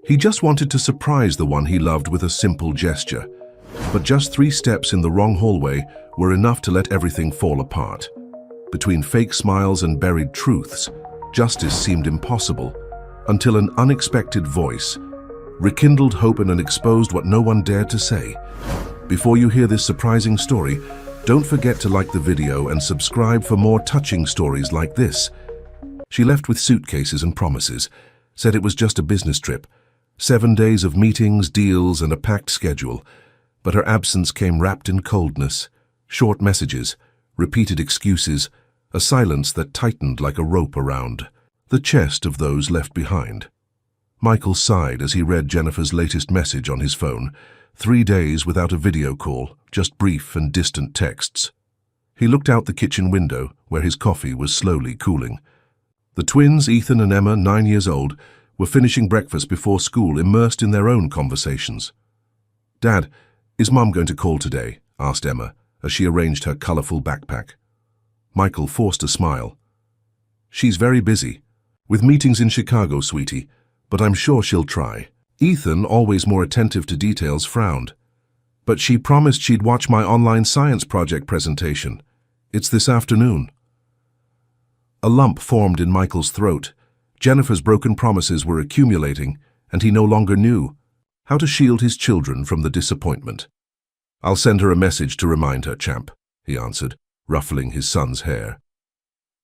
He just wanted to surprise the one he loved with a simple gesture. But just 3 steps in the wrong hallway were enough to let everything fall apart. Between fake smiles and buried truths, justice seemed impossible, until an unexpected voice rekindled hope and exposed what no one dared to say. Before you hear this surprising story, don't forget to like the video and subscribe for more touching stories like this. She left with suitcases and promises, said it was just a business trip, 7 days of meetings, deals, and a packed schedule. But her absence came wrapped in coldness, short messages, repeated excuses, a silence that tightened like a rope around the chest of those left behind. Michael sighed as he read Jennifer's latest message on his phone. 3 days without a video call, just brief and distant texts. He looked out the kitchen window, where his coffee was slowly cooling. The twins, Ethan and Emma, 9 years old, were finishing breakfast before school, immersed in their own conversations. "Dad, is Mum going to call today?" asked Emma, as she arranged her colorful backpack. Michael forced a smile. "She's very busy, with meetings in Chicago, sweetie, but I'm sure she'll try." Ethan, always more attentive to details, frowned. "But she promised she'd watch my online science project presentation. It's this afternoon." A lump formed in Michael's throat. Jennifer's broken promises were accumulating, and he no longer knew how to shield his children from the disappointment. "I'll send her a message to remind her, champ," he answered, ruffling his son's hair.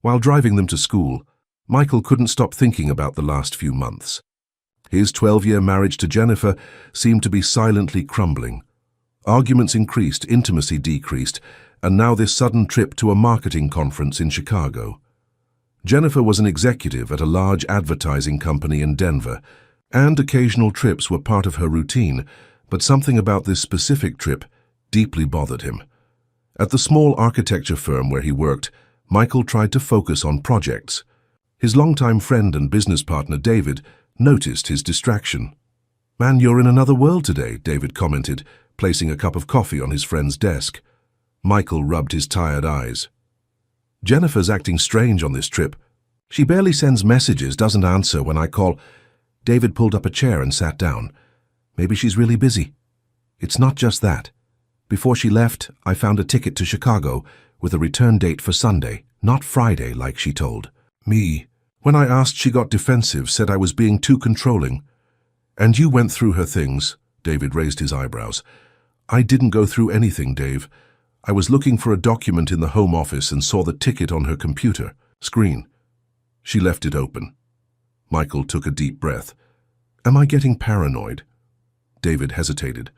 While driving them to school, Michael couldn't stop thinking about the last few months. His 12-year marriage to Jennifer seemed to be silently crumbling. Arguments increased, intimacy decreased, and now this sudden trip to a marketing conference in Chicago. Jennifer was an executive at a large advertising company in Denver, and occasional trips were part of her routine, but something about this specific trip deeply bothered him. At the small architecture firm where he worked, Michael tried to focus on projects. His longtime friend and business partner, David, noticed his distraction. "Man, you're in another world today," David commented, placing a cup of coffee on his friend's desk. Michael rubbed his tired eyes. "Jennifer's acting strange on this trip. She barely sends messages, doesn't answer when I call." David pulled up a chair and sat down. "Maybe she's really busy." "It's not just that. Before she left, I found a ticket to Chicago with a return date for Sunday, not Friday like she told me. When I asked, she got defensive, said I was being too controlling." "And you went through her things?" David raised his eyebrows. "I didn't go through anything, Dave. I was looking for a document in the home office and saw the ticket on her computer screen. She left it open." Michael took a deep breath. "Am I getting paranoid?" David hesitated.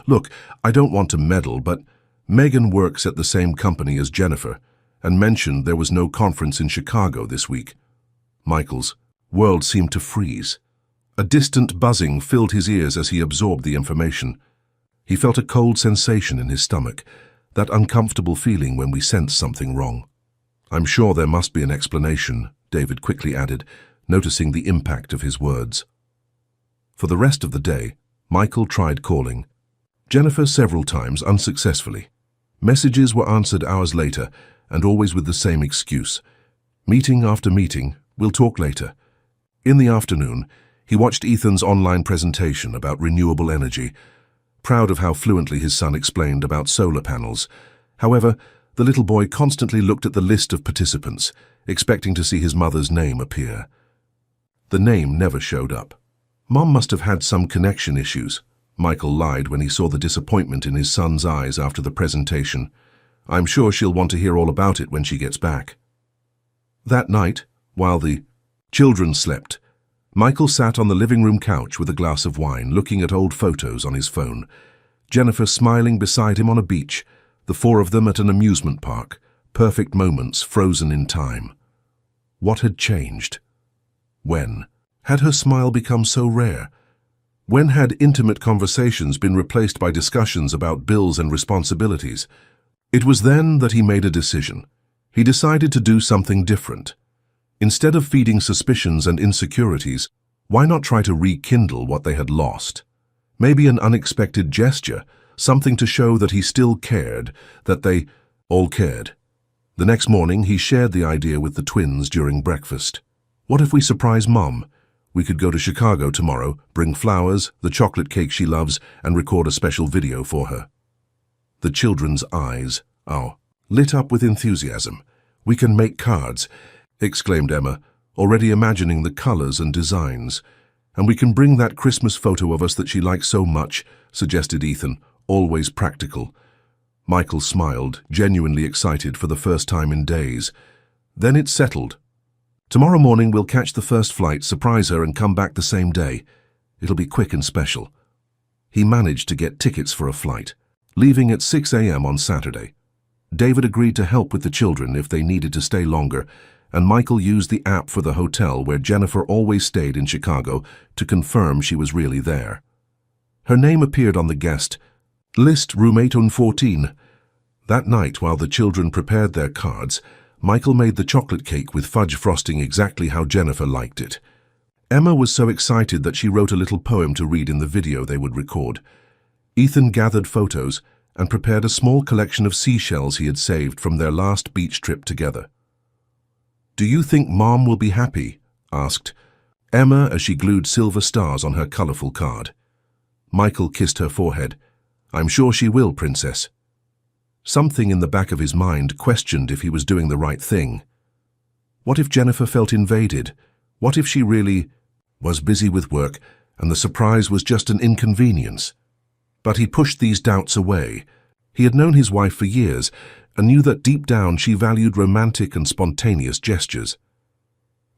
"Look, I don't want to meddle, but Megan works at the same company as Jennifer and mentioned there was no conference in Chicago this week." Michael's world seemed to freeze. A distant buzzing filled his ears as he absorbed the information. He felt a cold sensation in his stomach, that uncomfortable feeling when we sense something wrong. "I'm sure there must be an explanation," David quickly added, noticing the impact of his words. For the rest of the day, Michael tried calling Jennifer several times unsuccessfully. Messages were answered hours later, and always with the same excuse. Meeting after meeting, we'll talk later. In the afternoon, he watched Ethan's online presentation about renewable energy, proud of how fluently his son explained about solar panels. However, the little boy constantly looked at the list of participants, expecting to see his mother's name appear. The name never showed up. Mom must have had some connection issues. Michael lied when he saw the disappointment in his son's eyes after the presentation. "I'm sure she'll want to hear all about it when she gets back." That night, while the children slept, Michael sat on the living room couch with a glass of wine, looking at old photos on his phone. Jennifer smiling beside him on a beach, the 4 of them at an amusement park, perfect moments frozen in time. What had changed? When had her smile become so rare? When had intimate conversations been replaced by discussions about bills and responsibilities? It was then that he made a decision. He decided to do something different. Instead of feeding suspicions and insecurities, why not try to rekindle what they had lost? Maybe an unexpected gesture, something to show that he still cared, that they all cared. The next morning, he shared the idea with the twins during breakfast. "What if we surprise Mom? We could go to Chicago tomorrow, bring flowers, the chocolate cake she loves, and record a special video for her. The children's eyes, lit up with enthusiasm. We can make cards, exclaimed Emma, already imagining the colors and designs. And we can bring that Christmas photo of us that she likes so much, suggested Ethan, always practical. Michael smiled, genuinely excited for the first time in days. Then it settled. Tomorrow morning we'll catch the first flight, surprise her, and come back the same day. It'll be quick and special. He managed to get tickets for a flight, leaving at 6 a.m. on Saturday. David agreed to help with the children if they needed to stay longer, and Michael used the app for the hotel where Jennifer always stayed in Chicago to confirm she was really there. Her name appeared on the guest list, room 814. That night, while the children prepared their cards, Michael made the chocolate cake with fudge frosting exactly how Jennifer liked it. Emma was so excited that she wrote a little poem to read in the video they would record. Ethan gathered photos and prepared a small collection of seashells he had saved from their last beach trip together. "Do you think Mom will be happy?" asked Emma as she glued silver stars on her colorful card. Michael kissed her forehead. "I'm sure she will, Princess." Something in the back of his mind questioned if he was doing the right thing. What if Jennifer felt invaded? What if she really was busy with work and the surprise was just an inconvenience? But he pushed these doubts away. He had known his wife for years and knew that deep down she valued romantic and spontaneous gestures.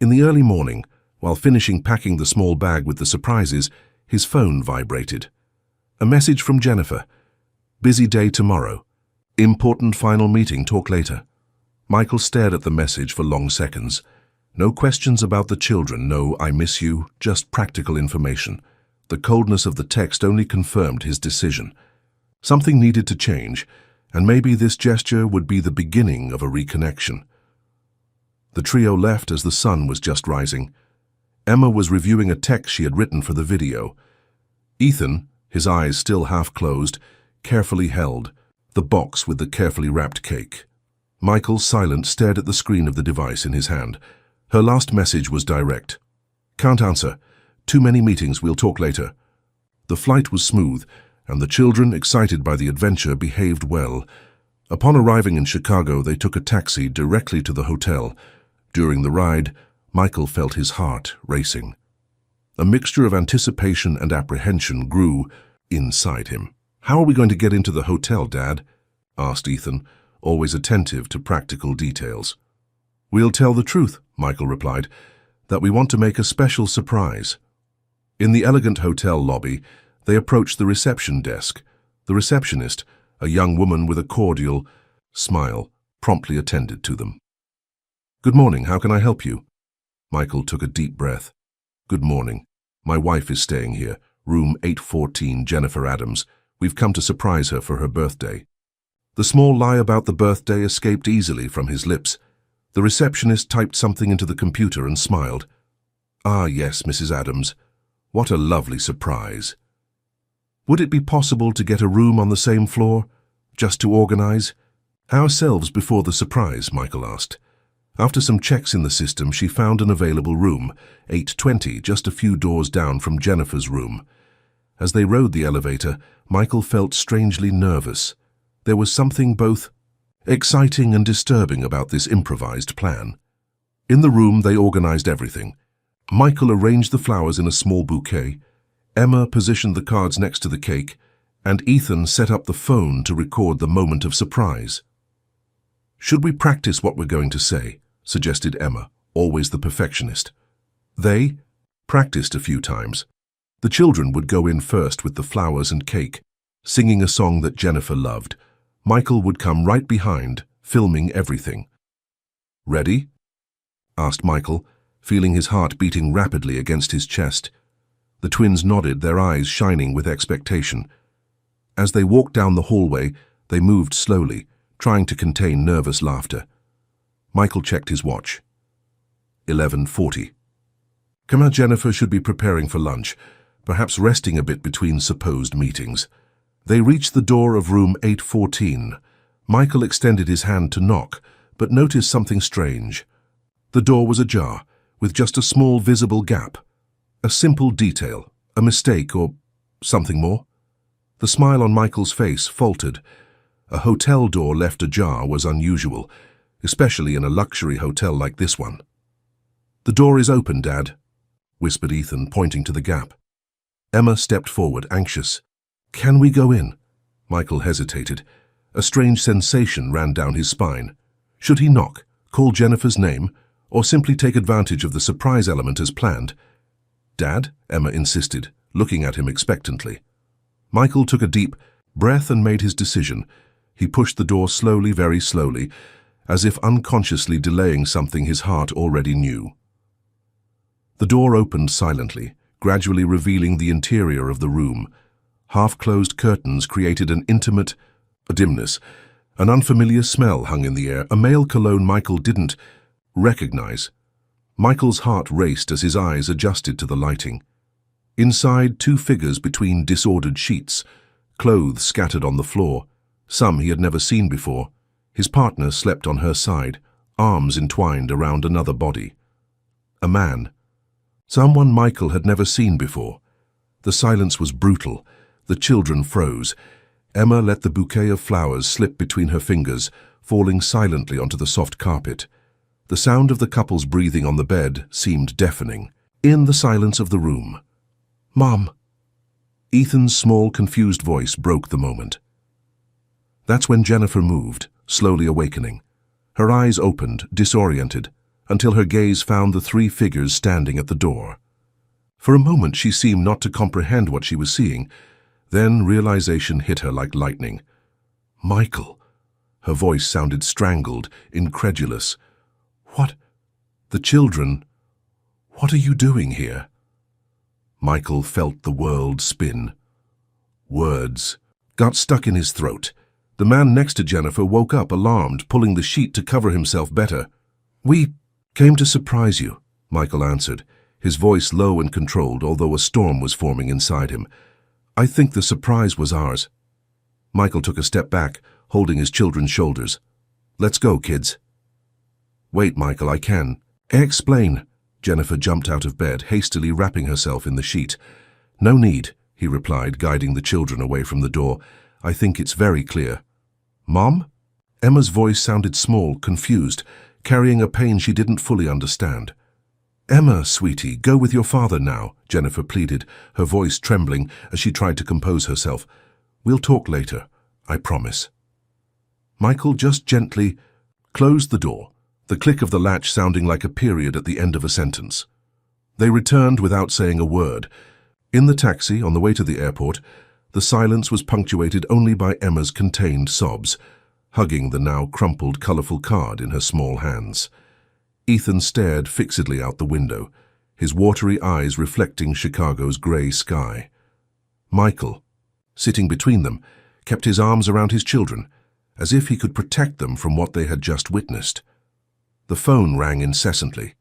In the early morning, while finishing packing the small bag with the surprises, his phone vibrated. A message from Jennifer. "Busy day tomorrow. Important final meeting, talk later." Michael stared at the message for long seconds. No questions about the children, no "I miss you," just practical information. The coldness of the text only confirmed his decision. Something needed to change, and maybe this gesture would be the beginning of a reconnection. The trio left as the sun was just rising. Emma was reviewing a text she had written for the video. Ethan, his eyes still half closed, carefully held the box with the carefully wrapped cake. Michael, silent, stared at the screen of the device in his hand. Her last message was direct. "Can't answer. Too many meetings, we'll talk later." The flight was smooth, and the children, excited by the adventure, behaved well. Upon arriving in Chicago, they took a taxi directly to the hotel. During the ride, Michael felt his heart racing. A mixture of anticipation and apprehension grew inside him. "How are we going to get into the hotel, Dad?" asked Ethan, always attentive to practical details. "We'll tell the truth," Michael replied, "that we want to make a special surprise." In the elegant hotel lobby, they approached the reception desk. The receptionist, a young woman with a cordial smile, promptly attended to them. "Good morning, how can I help you?" Michael took a deep breath. "Good morning. My wife is staying here, room 814, Jennifer Adams. We've come to surprise her for her birthday." The small lie about the birthday escaped easily from his lips. The receptionist typed something into the computer and smiled. "Ah, yes, Mrs. Adams. What a lovely surprise. Would it be possible to get a room on the same floor, just to organize?" "Ourselves before the surprise," Michael asked. After some checks in the system, she found an available room, 820, just a few doors down from Jennifer's room. As they rode the elevator, Michael felt strangely nervous. There was something both exciting and disturbing about this improvised plan. In the room, they organized everything. Michael arranged the flowers in a small bouquet, Emma positioned the cards next to the cake, and Ethan set up the phone to record the moment of surprise. "Should we practice what we're going to say?" suggested Emma, always the perfectionist. They practiced a few times. The children would go in first with the flowers and cake, singing a song that Jennifer loved. Michael would come right behind, filming everything. "Ready?" asked Michael, feeling his heart beating rapidly against his chest. The twins nodded, their eyes shining with expectation. As they walked down the hallway, they moved slowly, trying to contain nervous laughter. Michael checked his watch. 11:40. Come on, Jennifer should be preparing for lunch, perhaps resting a bit between supposed meetings. They reached the door of room 814. Michael extended his hand to knock, but noticed something strange. The door was ajar, with just a small visible gap. A simple detail, a mistake, or something more? The smile on Michael's face faltered. A hotel door left ajar was unusual, especially in a luxury hotel like this one. "The door is open, Dad," whispered Ethan, pointing to the gap. Emma stepped forward, anxious. "Can we go in?" Michael hesitated. A strange sensation ran down his spine. Should he knock, call Jennifer's name, or simply take advantage of the surprise element as planned? "Dad?" Emma insisted, looking at him expectantly. Michael took a deep breath and made his decision. He pushed the door slowly, very slowly, as if unconsciously delaying something his heart already knew. The door opened silently, gradually revealing the interior of the room. Half-closed curtains created an intimate dimness. An unfamiliar smell hung in the air, a male cologne Michael didn't recognize. Michael's heart raced as his eyes adjusted to the lighting. Inside, two figures between disordered sheets, clothes scattered on the floor, some he had never seen before. His partner slept on her side, arms entwined around another body. A man. Someone Michael had never seen before. The silence was brutal. The children froze. Emma let the bouquet of flowers slip between her fingers, falling silently onto the soft carpet. The sound of the couple's breathing on the bed seemed deafening. In the silence of the room, "Mom!" Ethan's small, confused voice broke the moment. That's when Jennifer moved, slowly awakening. Her eyes opened, disoriented, until her gaze found the three figures standing at the door. For a moment she seemed not to comprehend what she was seeing. Then realization hit her like lightning. "Michael!" Her voice sounded strangled, incredulous. "What? The children? What are you doing here?" Michael felt the world spin. Words got stuck in his throat. The man next to Jennifer woke up, alarmed, pulling the sheet to cover himself better. "We came to surprise you," Michael answered, his voice low and controlled, although a storm was forming inside him. "I think the surprise was ours." Michael took a step back, holding his children's shoulders. "Let's go, kids." "Wait, Michael, I can." "Explain." Jennifer jumped out of bed, hastily wrapping herself in the sheet. "No need," he replied, guiding the children away from the door. "I think it's very clear." "Mom?" Emma's voice sounded small, confused, carrying a pain she didn't fully understand. "Emma, sweetie, go with your father now," Jennifer pleaded, her voice trembling as she tried to compose herself. "We'll talk later, I promise." Michael just gently closed the door, the click of the latch sounding like a period at the end of a sentence. They returned without saying a word. In the taxi, on the way to the airport, the silence was punctuated only by Emma's contained sobs, hugging the now crumpled, colorful card in her small hands. Ethan stared fixedly out the window, his watery eyes reflecting Chicago's gray sky. Michael, sitting between them, kept his arms around his children, as if he could protect them from what they had just witnessed. The phone rang incessantly.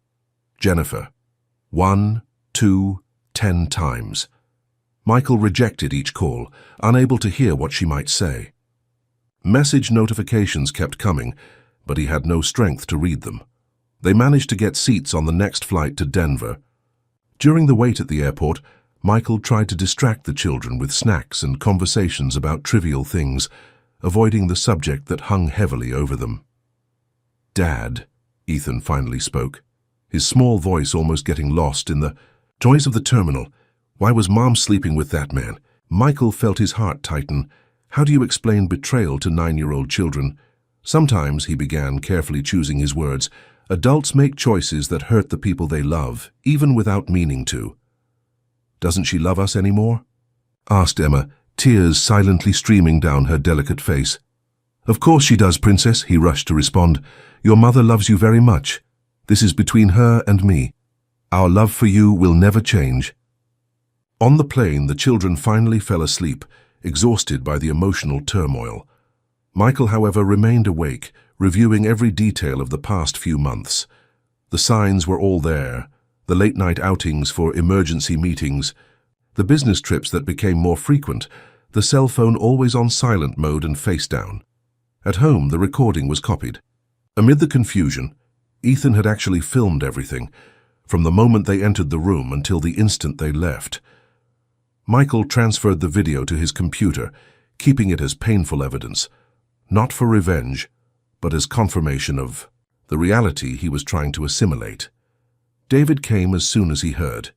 Jennifer. 1, 2, 10 times. Michael rejected each call, unable to hear what she might say. Message notifications kept coming, but he had no strength to read them. They managed to get seats on the next flight to Denver. During the wait at the airport, Michael tried to distract the children with snacks and conversations about trivial things, avoiding the subject that hung heavily over them. "Dad," Ethan finally spoke, his small voice almost getting lost in the joys of the terminal. "Why was Mom sleeping with that man?" Michael felt his heart tighten. How do you explain betrayal to 9-year-old children? Sometimes, he began, carefully choosing his words, adults make choices that hurt the people they love, even without meaning to. "Doesn't she love us anymore?" asked Emma, tears silently streaming down her delicate face. "Of course she does, Princess," he rushed to respond. "Your mother loves you very much. This is between her and me. Our love for you will never change." On the plane, the children finally fell asleep, exhausted by the emotional turmoil. Michael, however, remained awake, reviewing every detail of the past few months. The signs were all there, the late-night outings for emergency meetings, the business trips that became more frequent, the cell phone always on silent mode and face down. At home, the recording was copied. Amid the confusion, Ethan had actually filmed everything, from the moment they entered the room until the instant they left. Michael transferred the video to his computer, keeping it as painful evidence, not for revenge, but as confirmation of the reality he was trying to assimilate. David came as soon as he heard.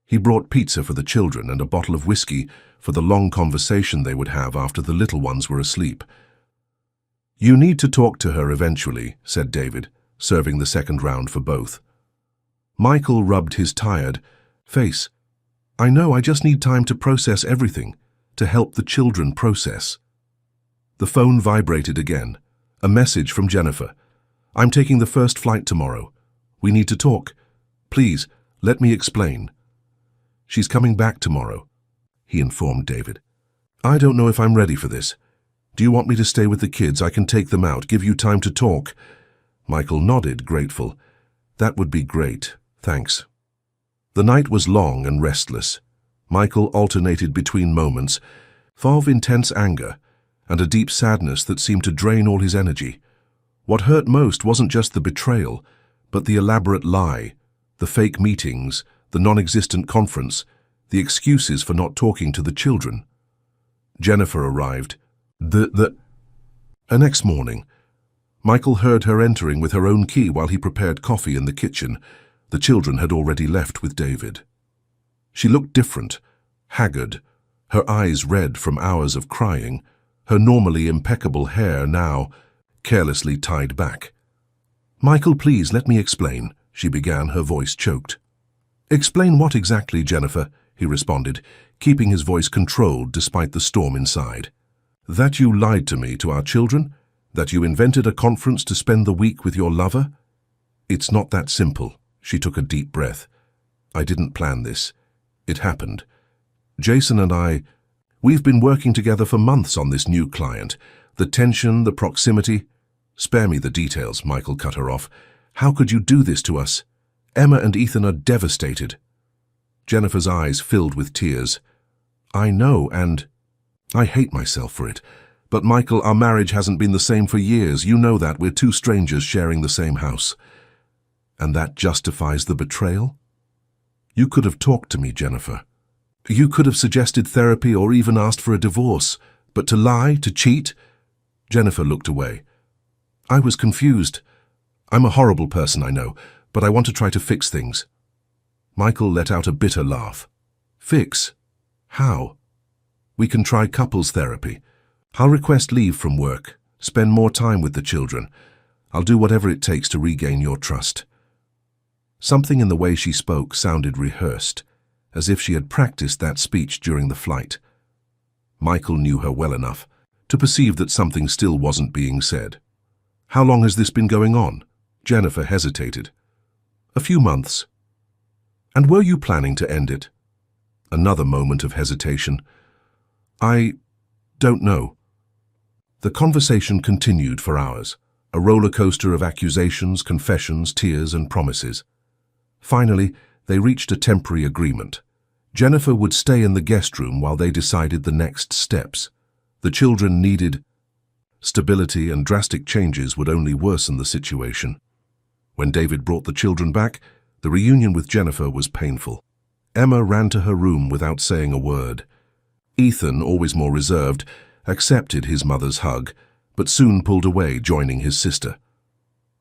He brought pizza for the children and a bottle of whiskey for the long conversation they would have after the little ones were asleep. "You need to talk to her eventually," said David, serving the second round for both. Michael rubbed his tired face. "I know, I just need time to process everything, to help the children process." The phone vibrated again. A message from Jennifer. "I'm taking the first flight tomorrow. We need to talk. Please, let me explain." "She's coming back tomorrow," he informed David. "I don't know if I'm ready for this. Do you want me to stay with the kids? I can take them out, give you time to talk." Michael nodded, grateful. "That would be great, thanks." The night was long and restless. Michael alternated between moments of intense anger and a deep sadness that seemed to drain all his energy. What hurt most wasn't just the betrayal, but the elaborate lie, the fake meetings, the non-existent conference, the excuses for not talking to the children. Jennifer arrived. The next morning, Michael heard her entering with her own key while he prepared coffee in the kitchen. The children had already left with David. She looked different, haggard, her eyes red from hours of crying, her normally impeccable hair now carelessly tied back. "Michael, please, let me explain," she began, her voice choked. "Explain what exactly, Jennifer?" he responded, keeping his voice controlled despite the storm inside. "That you lied to me, to our children? That you invented a conference to spend the week with your lover?" "It's not that simple." She took a deep breath. "I didn't plan this. It happened. Jason and we've been working together for months on this new client. The tension, the proximity—" "Spare me the details," Michael cut her off. "How could you do this to us? Emma and Ethan are devastated." Jennifer's eyes filled with tears. "I know, and I hate myself for it. But Michael, our marriage hasn't been the same for years. You know that. We're two strangers sharing the same house." "And that justifies the betrayal?" "You could have talked to me, Jennifer. You could have suggested therapy or even asked for a divorce. But to lie, to cheat—" Jennifer looked away. "I was confused. I'm a horrible person, I know, but I want to try to fix things." Michael let out a bitter laugh. "Fix? How?" "We can try couples therapy. I'll request leave from work, spend more time with the children. I'll do whatever it takes to regain your trust." Something in the way she spoke sounded rehearsed, as if she had practiced that speech during the flight. Michael knew her well enough to perceive that something still wasn't being said. "How long has this been going on?" Jennifer hesitated. "A few months." "And were you planning to end it?" Another moment of hesitation. "I don't know." The conversation continued for hours, a roller coaster of accusations, confessions, tears, and promises. Finally, they reached a temporary agreement. Jennifer would stay in the guest room while they decided the next steps. The children needed stability, and drastic changes would only worsen the situation. When David brought the children back, the reunion with Jennifer was painful. Emma ran to her room without saying a word. Ethan, always more reserved, accepted his mother's hug, but soon pulled away, joining his sister.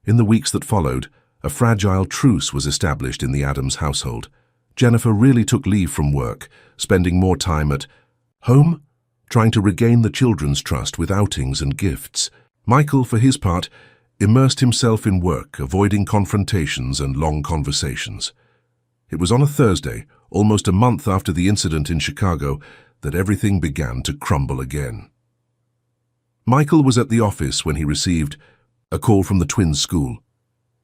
In the weeks that followed, a fragile truce was established in the Adams household. Jennifer really took leave from work, spending more time at home, trying to regain the children's trust with outings and gifts. Michael, for his part, immersed himself in work, avoiding confrontations and long conversations. It was on a Thursday, almost a month after the incident in Chicago, that everything began to crumble again. Michael was at the office when he received a call from the twins' school.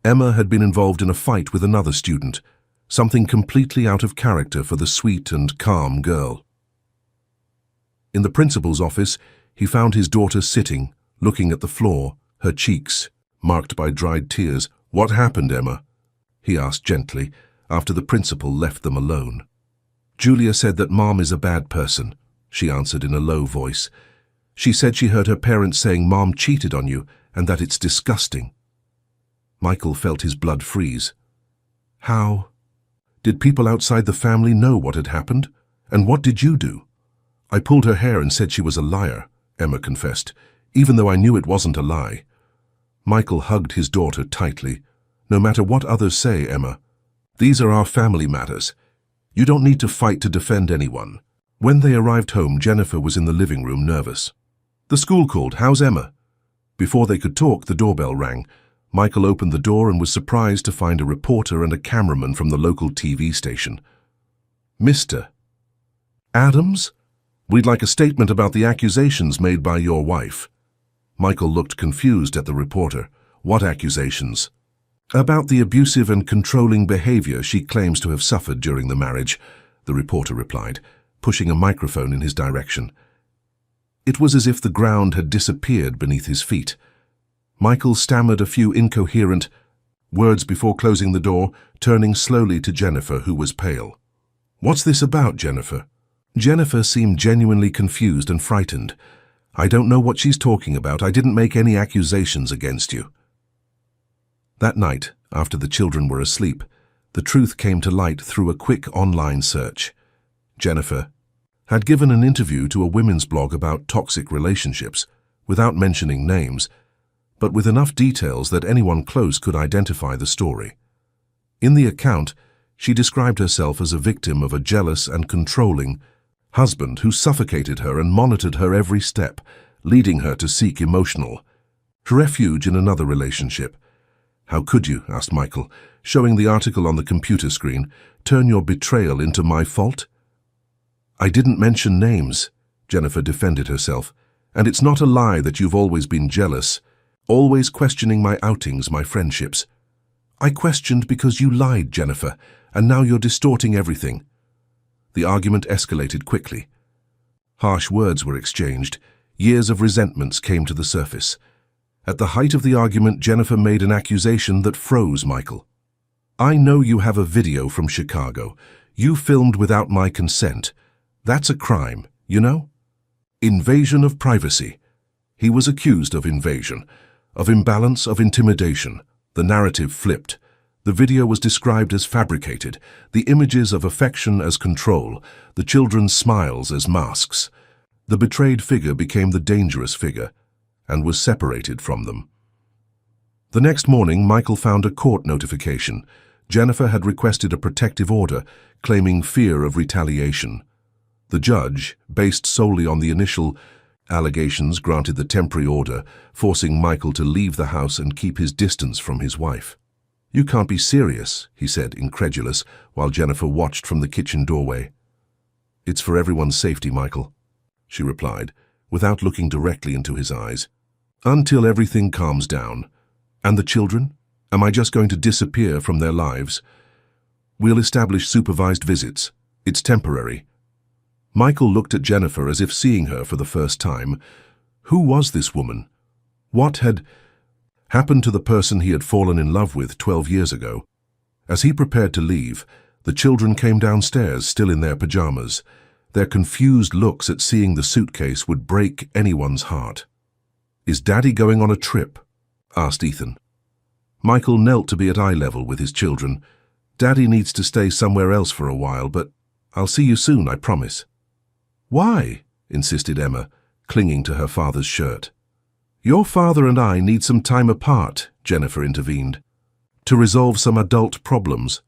Emma had been involved in a fight with another student, something completely out of character for the sweet and calm girl. In the principal's office, he found his daughter sitting, looking at the floor, her cheeks marked by dried tears. "What happened, Emma?" he asked gently, after the principal left them alone. "Julia said that Mom is a bad person," she answered in a low voice. "She said she heard her parents saying Mom cheated on you and that it's disgusting." Michael felt his blood freeze. "How?" Did people outside the family know what had happened? And what did you do? I pulled her hair and said she was a liar, Emma confessed, even though I knew it wasn't a lie. Michael hugged his daughter tightly. No matter what others say, Emma, these are our family matters. You don't need to fight to defend anyone. When they arrived home, Jennifer was in the living room, nervous. The school called. How's Emma? Before they could talk, the doorbell rang. Michael opened the door and was surprised to find a reporter and a cameraman from the local TV station. Mr. Adams? We'd like a statement about the accusations made by your wife. Michael looked confused at the reporter. What accusations? About the abusive and controlling behavior she claims to have suffered during the marriage, the reporter replied, pushing a microphone in his direction. It was as if the ground had disappeared beneath his feet. Michael stammered a few incoherent words before closing the door, turning slowly to Jennifer, who was pale. What's this about, Jennifer? Jennifer seemed genuinely confused and frightened. I don't know what she's talking about. I didn't make any accusations against you. That night, after the children were asleep, the truth came to light through a quick online search. Jennifer had given an interview to a women's blog about toxic relationships, without mentioning names, but with enough details that anyone close could identify the story. In the account, she described herself as a victim of a jealous and controlling husband who suffocated her and monitored her every step, leading her to seek emotional refuge in another relationship. How could you, asked Michael, showing the article on the computer screen, turn your betrayal into my fault? I didn't mention names, Jennifer defended herself, and it's not a lie that you've always been jealous, always questioning my outings, my friendships. I questioned because you lied, Jennifer, and now you're distorting everything. The argument escalated quickly. Harsh words were exchanged. Years of resentments came to the surface. At the height of the argument, Jennifer made an accusation that froze Michael. I know you have a video from Chicago. You filmed without my consent. That's a crime, you know? Invasion of privacy. He was accused of invasion, of imbalance, of intimidation. The narrative flipped. The video was described as fabricated, the images of affection as control, the children's smiles as masks. The betrayed figure became the dangerous figure and was separated from them. The next morning, Michael found a court notification. Jennifer had requested a protective order, claiming fear of retaliation. The judge, based solely on the initial allegations, granted the temporary order, forcing Michael to leave the house and keep his distance from his wife. You can't be serious, he said, incredulous, while Jennifer watched from the kitchen doorway. It's for everyone's safety, Michael, she replied, without looking directly into his eyes. Until everything calms down. And the children? Am I just going to disappear from their lives? We'll establish supervised visits. It's temporary. Michael looked at Jennifer as if seeing her for the first time. Who was this woman? What had happened to the person he had fallen in love with 12 years ago? As he prepared to leave, the children came downstairs, still in their pajamas. Their confused looks at seeing the suitcase would break anyone's heart. Is Daddy going on a trip? Asked Ethan. Michael knelt to be at eye level with his children. Daddy needs to stay somewhere else for a while, but I'll see you soon, I promise. Why? Insisted Emma, clinging to her father's shirt. Your father and I need some time apart, Jennifer intervened, to resolve some adult problems.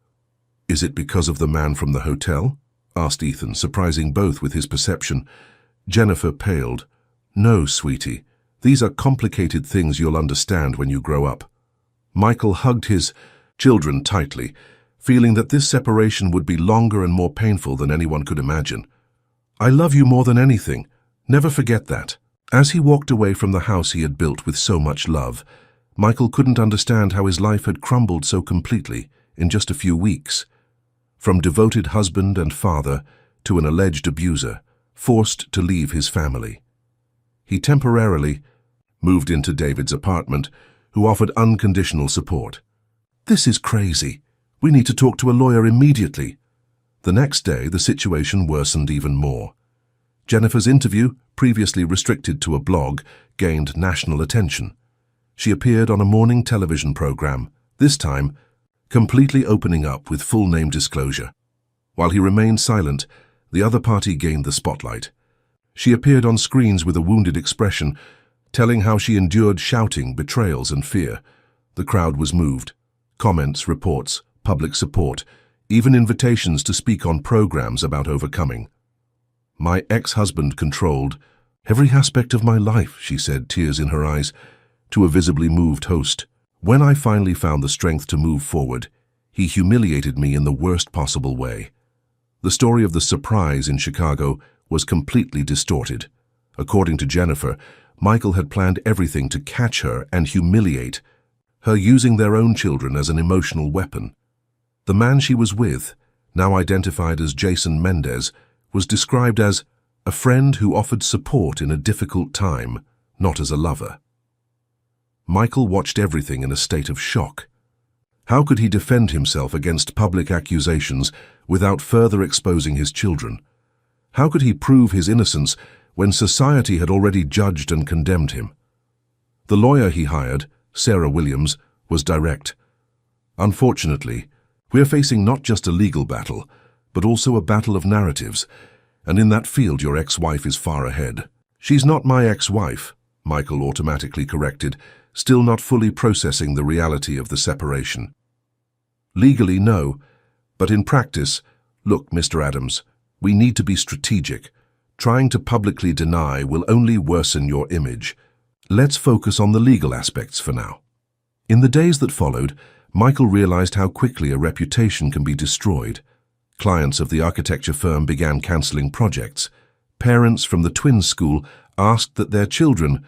Is it because of the man from the hotel? Asked Ethan, surprising both with his perception. Jennifer paled. No, sweetie. These are complicated things you'll understand when you grow up. Michael hugged his children tightly, feeling that this separation would be longer and more painful than anyone could imagine. I love you more than anything. Never forget that. As he walked away from the house he had built with so much love, Michael couldn't understand how his life had crumbled so completely in just a few weeks. From devoted husband and father to an alleged abuser, forced to leave his family. He temporarily moved into David's apartment, who offered unconditional support. This is crazy. We need to talk to a lawyer immediately. The next day, the situation worsened even more. Jennifer's interview, previously restricted to a blog, gained national attention. She appeared on a morning television program, this time completely opening up with full name disclosure. While he remained silent, the other party gained the spotlight. She appeared on screens with a wounded expression, telling how she endured shouting, betrayals, and fear. The crowd was moved. Comments, reports, public support, even invitations to speak on programs about overcoming. "My ex-husband controlled every aspect of my life," she said, tears in her eyes, to a visibly moved host. "When I finally found the strength to move forward, he humiliated me in the worst possible way." The story of the surprise in Chicago was completely distorted. According to Jennifer, Michael had planned everything to catch her and humiliate her, using their own children as an emotional weapon. The man she was with, now identified as Jason Mendez, was described as a friend who offered support in a difficult time, not as a lover. Michael watched everything in a state of shock. How could he defend himself against public accusations without further exposing his children? How could he prove his innocence when society had already judged and condemned him? The lawyer he hired, Sarah Williams, was direct. "Unfortunately, we're facing not just a legal battle, but also a battle of narratives, and in that field your ex-wife is far ahead." "She's not my ex-wife," Michael automatically corrected, still not fully processing the reality of the separation. "Legally, no, but in practice, look, Mr. Adams, we need to be strategic. Trying to publicly deny will only worsen your image. Let's focus on the legal aspects for now." In the days that followed, Michael realized how quickly a reputation can be destroyed. Clients of the architecture firm began canceling projects. Parents from the twins school asked that their children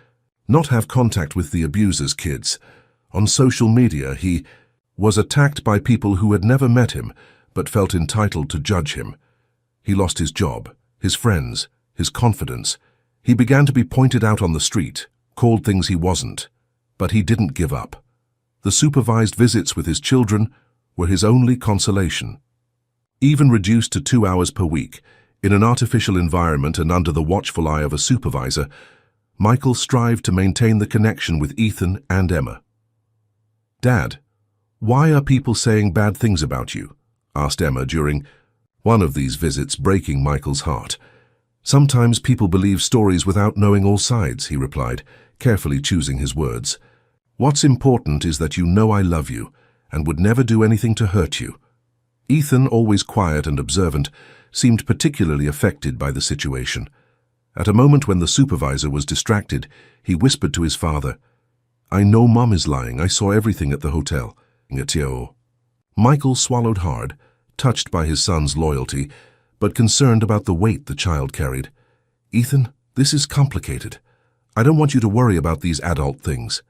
not have contact with the abuser's kids. On social media, he was attacked by people who had never met him but felt entitled to judge him. He lost his job, his friends, his confidence. He began to be pointed out on the street, called things he wasn't. But he didn't give up. The supervised visits with his children were his only consolation. Even reduced to 2 hours per week, in an artificial environment and under the watchful eye of a supervisor, Michael strived to maintain the connection with Ethan and Emma. "Dad, why are people saying bad things about you?" asked Emma during one of these visits, breaking Michael's heart. "Sometimes people believe stories without knowing all sides," he replied, carefully choosing his words. "What's important is that you know I love you and would never do anything to hurt you." Ethan, always quiet and observant, seemed particularly affected by the situation. At a moment when the supervisor was distracted, he whispered to his father, "I know Mom is lying. I saw everything at the hotel." Michael swallowed hard, touched by his son's loyalty, but concerned about the weight the child carried. "Ethan, this is complicated. I don't want you to worry about these adult things."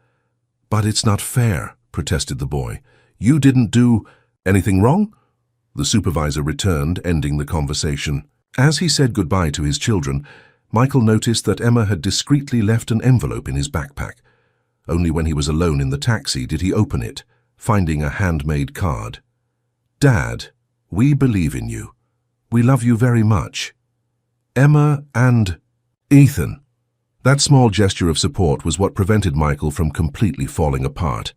"But it's not fair," protested the boy. "You didn't do anything wrong?" The supervisor returned, ending the conversation. As he said goodbye to his children, Michael noticed that Emma had discreetly left an envelope in his backpack. Only when he was alone in the taxi did he open it, finding a handmade card. "Dad, we believe in you. We love you very much. Emma and Ethan." That small gesture of support was what prevented Michael from completely falling apart.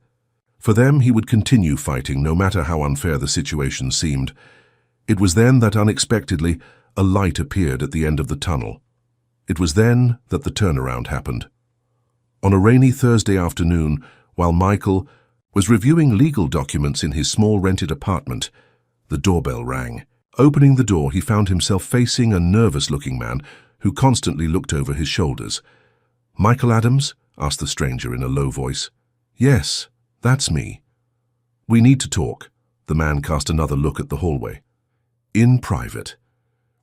For them, he would continue fighting, no matter how unfair the situation seemed. It was then that unexpectedly a light appeared at the end of the tunnel. It was then that the turnaround happened. On a rainy Thursday afternoon, while Michael was reviewing legal documents in his small rented apartment, the doorbell rang. Opening the door, he found himself facing a nervous-looking man who constantly looked over his shoulders. "Michael Adams?" asked the stranger in a low voice. "Yes, that's me." "We need to talk." The man cast another look at the hallway. "In private."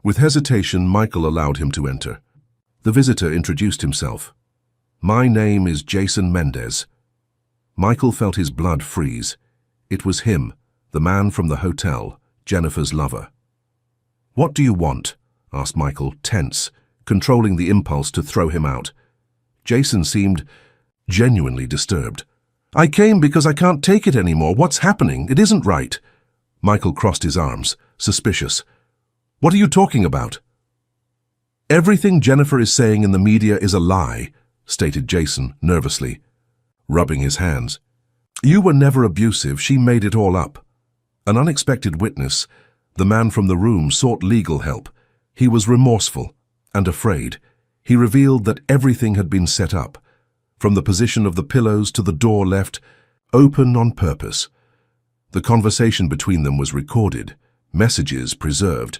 With hesitation, Michael allowed him to enter. The visitor introduced himself. "My name is Jason Mendez." Michael felt his blood freeze. It was him, the man from the hotel, Jennifer's lover. "What do you want?" asked Michael, tense, controlling the impulse to throw him out. Jason seemed genuinely disturbed. "I came because I can't take it anymore. What's happening? It isn't right." Michael crossed his arms, suspicious. "What are you talking about?" "Everything Jennifer is saying in the media is a lie," stated Jason nervously, rubbing his hands. "You were never abusive. She made it all up." An unexpected witness, the man from the room, sought legal help. He was remorseful and afraid. He revealed that everything had been set up, from the position of the pillows to the door left open on purpose. The conversation between them was recorded, messages preserved.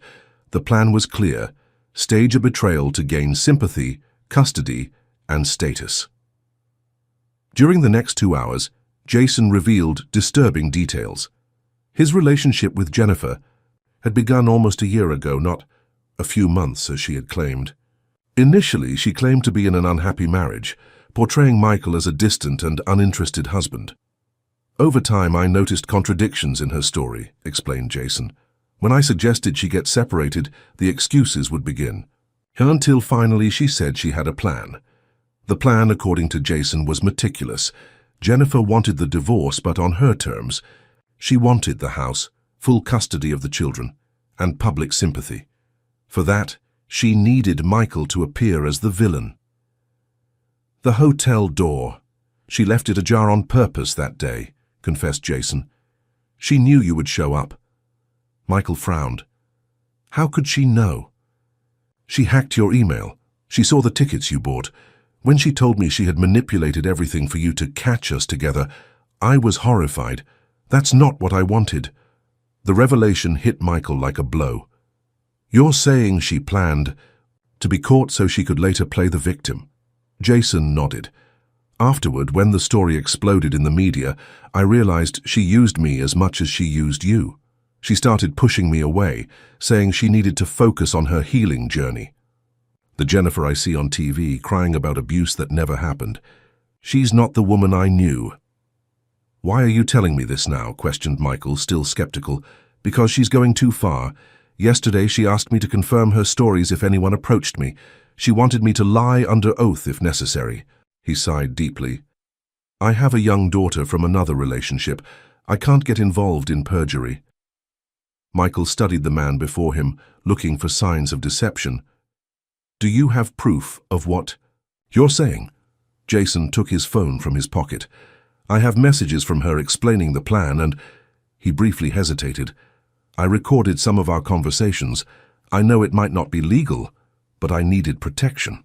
The plan was clear: stage a betrayal to gain sympathy, custody, and status. During the next 2 hours, Jason revealed disturbing details. His relationship with Jennifer had begun almost a year ago, not a few months as she had claimed. Initially, she claimed to be in an unhappy marriage, portraying Michael as a distant and uninterested husband. Over time, I noticed contradictions in her story, explained Jason. When I suggested she get separated, the excuses would begin. Until finally she said she had a plan. The plan, according to Jason, was meticulous. Jennifer wanted the divorce, but on her terms. She wanted the house, full custody of the children, and public sympathy. For that, she needed Michael to appear as the villain. The hotel door. She left it ajar on purpose that day, confessed Jason. She knew you would show up. Michael frowned. How could she know? She hacked your email. She saw the tickets you bought. When she told me she had manipulated everything for you to catch us together, I was horrified. That's not what I wanted. The revelation hit Michael like a blow. You're saying she planned to be caught so she could later play the victim? Jason nodded. Afterward, when the story exploded in the media, I realized she used me as much as she used you. She started pushing me away, saying she needed to focus on her healing journey. The Jennifer I see on TV, crying about abuse that never happened. She's not the woman I knew. Why are you telling me this now? Questioned Michael, still skeptical. Because she's going too far. Yesterday she asked me to confirm her stories if anyone approached me. She wanted me to lie under oath if necessary. He sighed deeply. I have a young daughter from another relationship. I can't get involved in perjury. Michael studied the man before him, looking for signs of deception. Do you have proof of what you're saying? Jason took his phone from his pocket. I have messages from her explaining the plan, and he briefly hesitated. I recorded some of our conversations. I know it might not be legal, but I needed protection.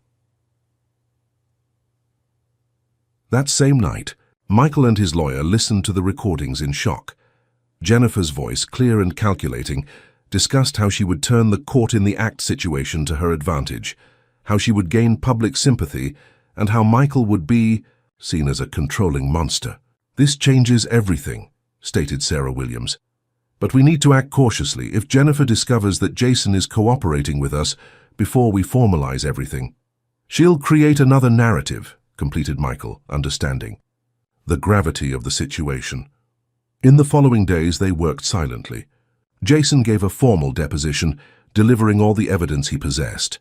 That same night, Michael and his lawyer listened to the recordings in shock. Jennifer's voice, clear and calculating, discussed how she would turn the caught-in-the-act situation to her advantage, how she would gain public sympathy, and how Michael would be seen as a controlling monster. This changes everything, stated Sarah Williams. But we need to act cautiously if Jennifer discovers that Jason is cooperating with us before we formalize everything. She'll create another narrative, completed Michael, understanding the gravity of the situation. In the following days, they worked silently. Jason gave a formal deposition, delivering all the evidence he possessed.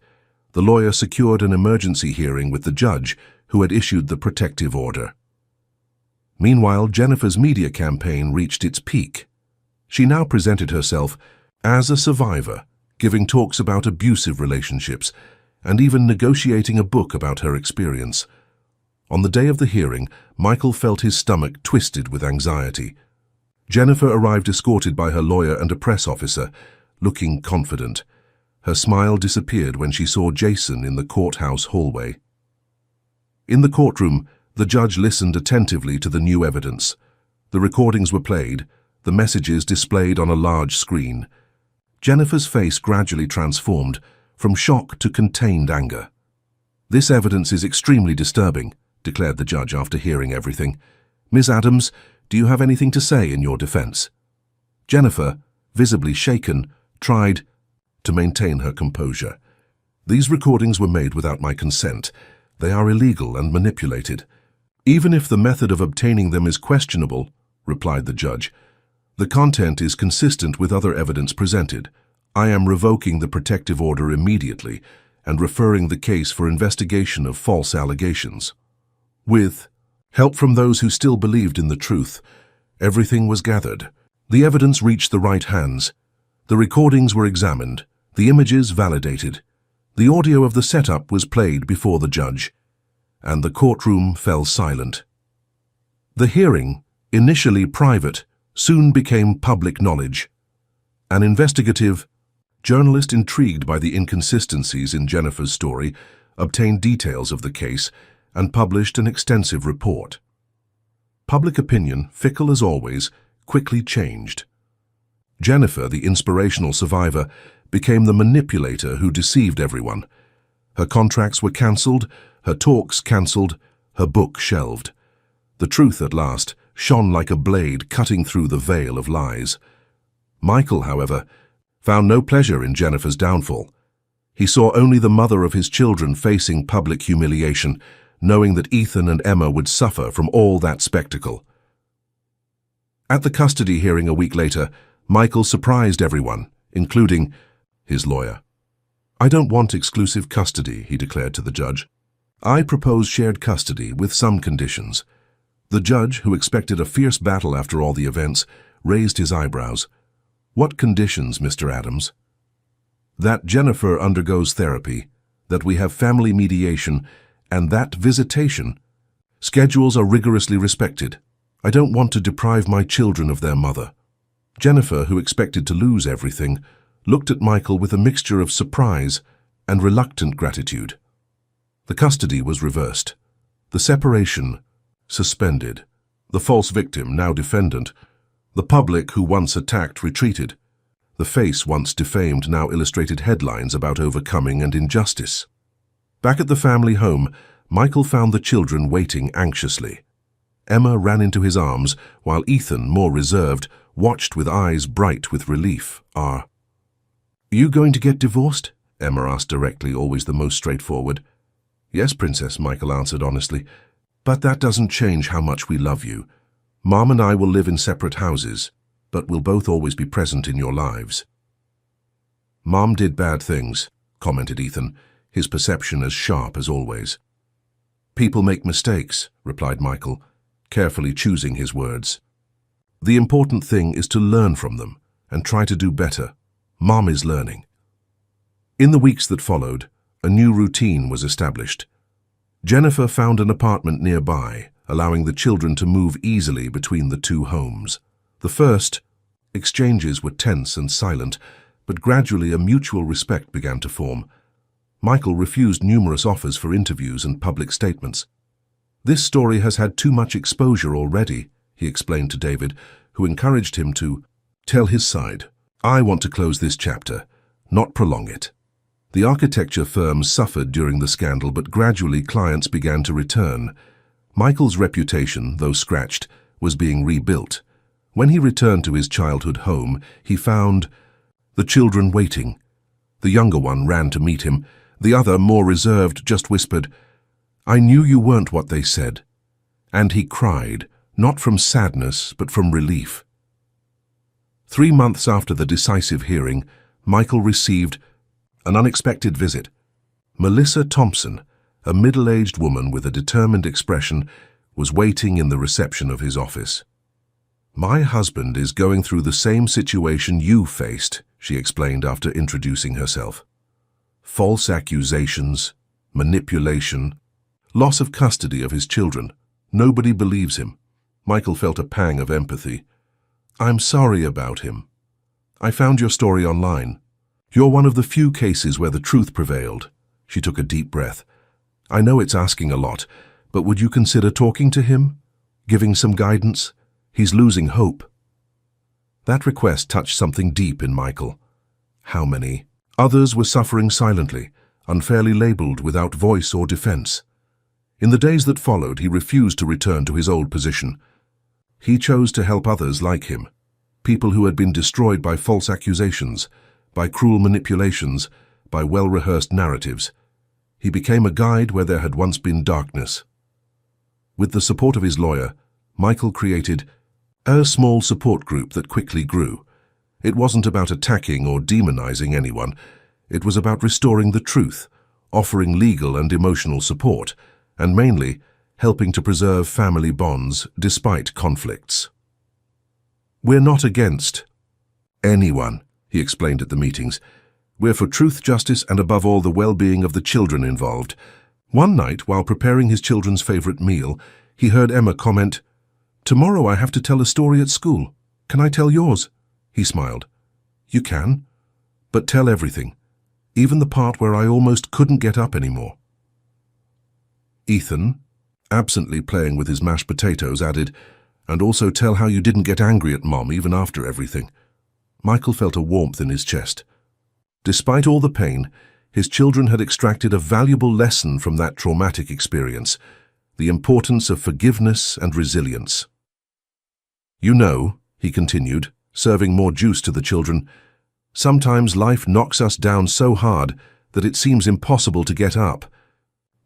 The lawyer secured an emergency hearing with the judge who had issued the protective order. Meanwhile, Jennifer's media campaign reached its peak. She now presented herself as a survivor, giving talks about abusive relationships and even negotiating a book about her experience. On the day of the hearing, Michael felt his stomach twisted with anxiety. Jennifer arrived escorted by her lawyer and a press officer, looking confident. Her smile disappeared when she saw Jason in the courthouse hallway. In the courtroom, the judge listened attentively to the new evidence. The recordings were played, the messages displayed on a large screen. Jennifer's face gradually transformed, from shock to contained anger. This evidence is extremely disturbing, declared the judge after hearing everything. Ms. Adams, do you have anything to say in your defense? Jennifer, visibly shaken, tried to maintain her composure. These recordings were made without my consent. They are illegal and manipulated. Even if the method of obtaining them is questionable, replied the judge, the content is consistent with other evidence presented. I am revoking the protective order immediately and referring the case for investigation of false allegations. With help from those who still believed in the truth, everything was gathered. The evidence reached the right hands. The recordings were examined, the images validated. The audio of the setup was played before the judge, and the courtroom fell silent. The hearing, initially private, soon became public knowledge. An investigative journalist intrigued by the inconsistencies in Jennifer's story obtained details of the case and published an extensive report. Public opinion, fickle as always, quickly changed. Jennifer, the inspirational survivor, became the manipulator who deceived everyone. Her contracts were cancelled, her talks cancelled, her book shelved. The truth at last shone like a blade cutting through the veil of lies. Michael, however, found no pleasure in Jennifer's downfall. He saw only the mother of his children facing public humiliation, knowing that Ethan and Emma would suffer from all that spectacle. At the custody hearing a week later, Michael surprised everyone, including his lawyer. "I don't want exclusive custody," he declared to the judge. "I propose shared custody with some conditions." The judge, who expected a fierce battle after all the events, raised his eyebrows. "What conditions, Mr. Adams?" "That Jennifer undergoes therapy, that we have family mediation, and that visitation schedules are rigorously respected. I don't want to deprive my children of their mother." Jennifer, who expected to lose everything, looked at Michael with a mixture of surprise and reluctant gratitude. The custody was reversed. The separation suspended. The false victim, now defendant. The public who once attacked retreated. The face once defamed now illustrated headlines about overcoming and injustice. Back at the family home, Michael found the children waiting anxiously. Emma ran into his arms, while Ethan, more reserved, watched with eyes bright with relief. "Are you going to get divorced?" Emma asked directly, always the most straightforward. "Yes, Princess," Michael answered honestly. "But that doesn't change how much we love you. Mom and I will live in separate houses, but we'll both always be present in your lives." "Mom did bad things," commented Ethan, his perception as sharp as always. "People make mistakes," replied Michael, carefully choosing his words. "The important thing is to learn from them and try to do better. Mom is learning." In the weeks that followed, a new routine was established. Jennifer found an apartment nearby, allowing the children to move easily between the two homes. The first exchanges were tense and silent, but gradually a mutual respect began to form. Michael refused numerous offers for interviews and public statements. "This story has had too much exposure already," he explained to David, who encouraged him to tell his side. "I want to close this chapter, not prolong it." The architecture firm suffered during the scandal, but gradually clients began to return. Michael's reputation, though scratched, was being rebuilt. When he returned to his childhood home, he found the children waiting. The younger one ran to meet him. The other, more reserved, just whispered, "I knew you weren't what they said." And he cried, not from sadness, but from relief. 3 months after the decisive hearing, Michael received an unexpected visit. Melissa Thompson, a middle-aged woman with a determined expression, was waiting in the reception of his office. "My husband is going through the same situation you faced," she explained after introducing herself. "False accusations, manipulation, loss of custody of his children. Nobody believes him." Michael felt a pang of empathy. "I'm sorry about him. I found your story online. You're one of the few cases where the truth prevailed." She took a deep breath. "I know it's asking a lot, but would you consider talking to him? Giving some guidance? He's losing hope." That request touched something deep in Michael. How many others were suffering silently, unfairly labeled, without voice or defense? In the days that followed, he refused to return to his old position. He chose to help others like him, people who had been destroyed by false accusations, by cruel manipulations, by well-rehearsed narratives. He became a guide where there had once been darkness. With the support of his lawyer, Michael created a small support group that quickly grew. It wasn't about attacking or demonizing anyone. It was about restoring the truth, offering legal and emotional support, and mainly helping to preserve family bonds despite conflicts. "We're not against anyone," he explained at the meetings. "We're for truth, justice, and above all the well-being of the children involved." One night, while preparing his children's favorite meal, he heard Emma comment, "Tomorrow I have to tell a story at school. Can I tell yours? He smiled. You can, but tell everything, even the part where I almost couldn't get up anymore. Ethan, absently playing with his mashed potatoes, added, and also tell how you didn't get angry at Mom even after everything. Michael felt a warmth in his chest. Despite all the pain, his children had extracted a valuable lesson from that traumatic experience, the importance of forgiveness and resilience. You know, he continued, serving more juice to the children, sometimes life knocks us down so hard that it seems impossible to get up.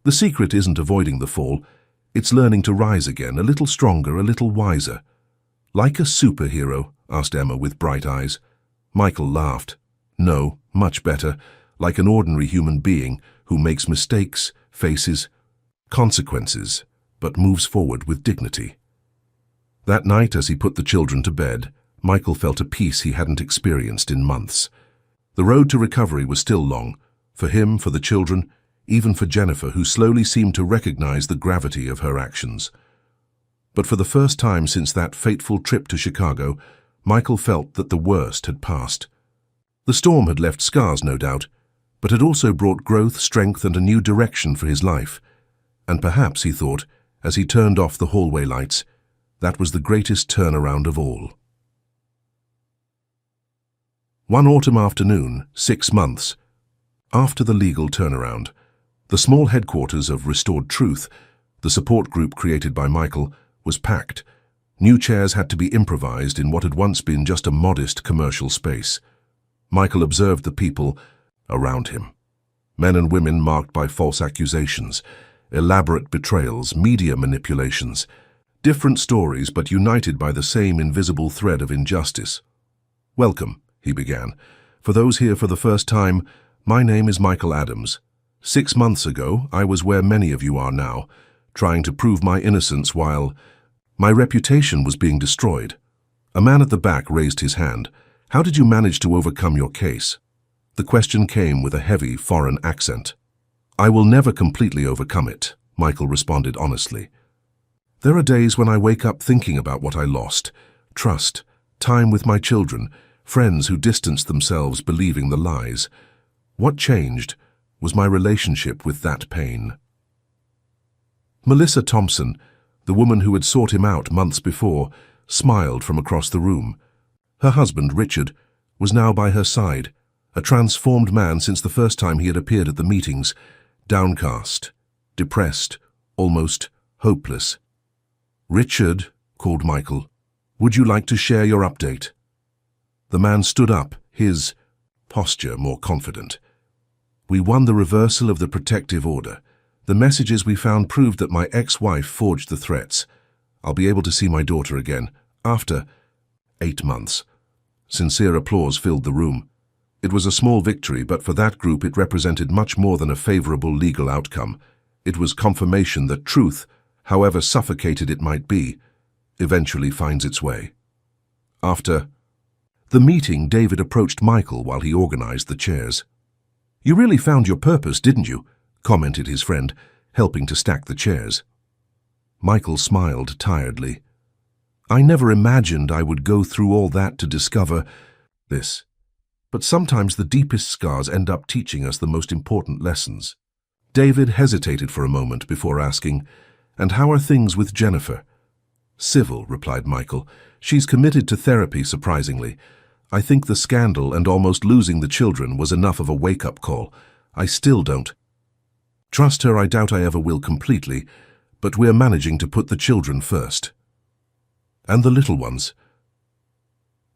The secret isn't avoiding the fall, it's learning to rise again, a little stronger, a little wiser. Like a superhero? Asked Emma with bright eyes. Michael laughed. No, much better, like an ordinary human being who makes mistakes, faces consequences, but moves forward with dignity. That night, as he put the children to bed, Michael felt a peace he hadn't experienced in months. The road to recovery was still long, for him, for the children, even for Jennifer, who slowly seemed to recognize the gravity of her actions. But for the first time since that fateful trip to Chicago, Michael felt that the worst had passed. The storm had left scars, no doubt, but had also brought growth, strength, and a new direction for his life. And perhaps, he thought, as he turned off the hallway lights, that was the greatest turnaround of all. One autumn afternoon, 6 months after the legal turnaround, the small headquarters of Restored Truth, the support group created by Michael, was packed. New chairs had to be improvised in what had once been just a modest commercial space. Michael observed the people around him. Men and women marked by false accusations, elaborate betrayals, media manipulations. Different stories, but united by the same invisible thread of injustice. Welcome, he began. For those here for the first time, my name is Michael Adams. 6 months ago, I was where many of you are now, trying to prove my innocence while my reputation was being destroyed. A man at the back raised his hand. How did you manage to overcome your case? The question came with a heavy foreign accent. I will never completely overcome it, Michael responded honestly. There are days when I wake up thinking about what I lost. Trust, time with my children, friends who distanced themselves believing the lies. What changed was my relationship with that pain. Melissa Thompson, the woman who had sought him out months before, smiled from across the room. Her husband, Richard, was now by her side, a transformed man since the first time he had appeared at the meetings, downcast, depressed, almost hopeless. Richard, called Michael, would you like to share your update? The man stood up, his posture more confident. We won the reversal of the protective order. The messages we found proved that my ex-wife forged the threats. I'll be able to see my daughter again, after 8 months. Sincere applause filled the room. It was a small victory, but for that group it represented much more than a favorable legal outcome. It was confirmation that truth, however suffocated it might be, eventually finds its way. After the meeting, David approached Michael while he organized the chairs. You really found your purpose, didn't you? Commented his friend, helping to stack the chairs. Michael smiled tiredly. I never imagined I would go through all that to discover this. But sometimes the deepest scars end up teaching us the most important lessons. David hesitated for a moment before asking, And how are things with Jennifer? Civil, replied Michael. She's committed to therapy, surprisingly. I think the scandal and almost losing the children was enough of a wake-up call. I still don't trust her. I doubt I ever will completely, but we're managing to put the children first. And the little ones?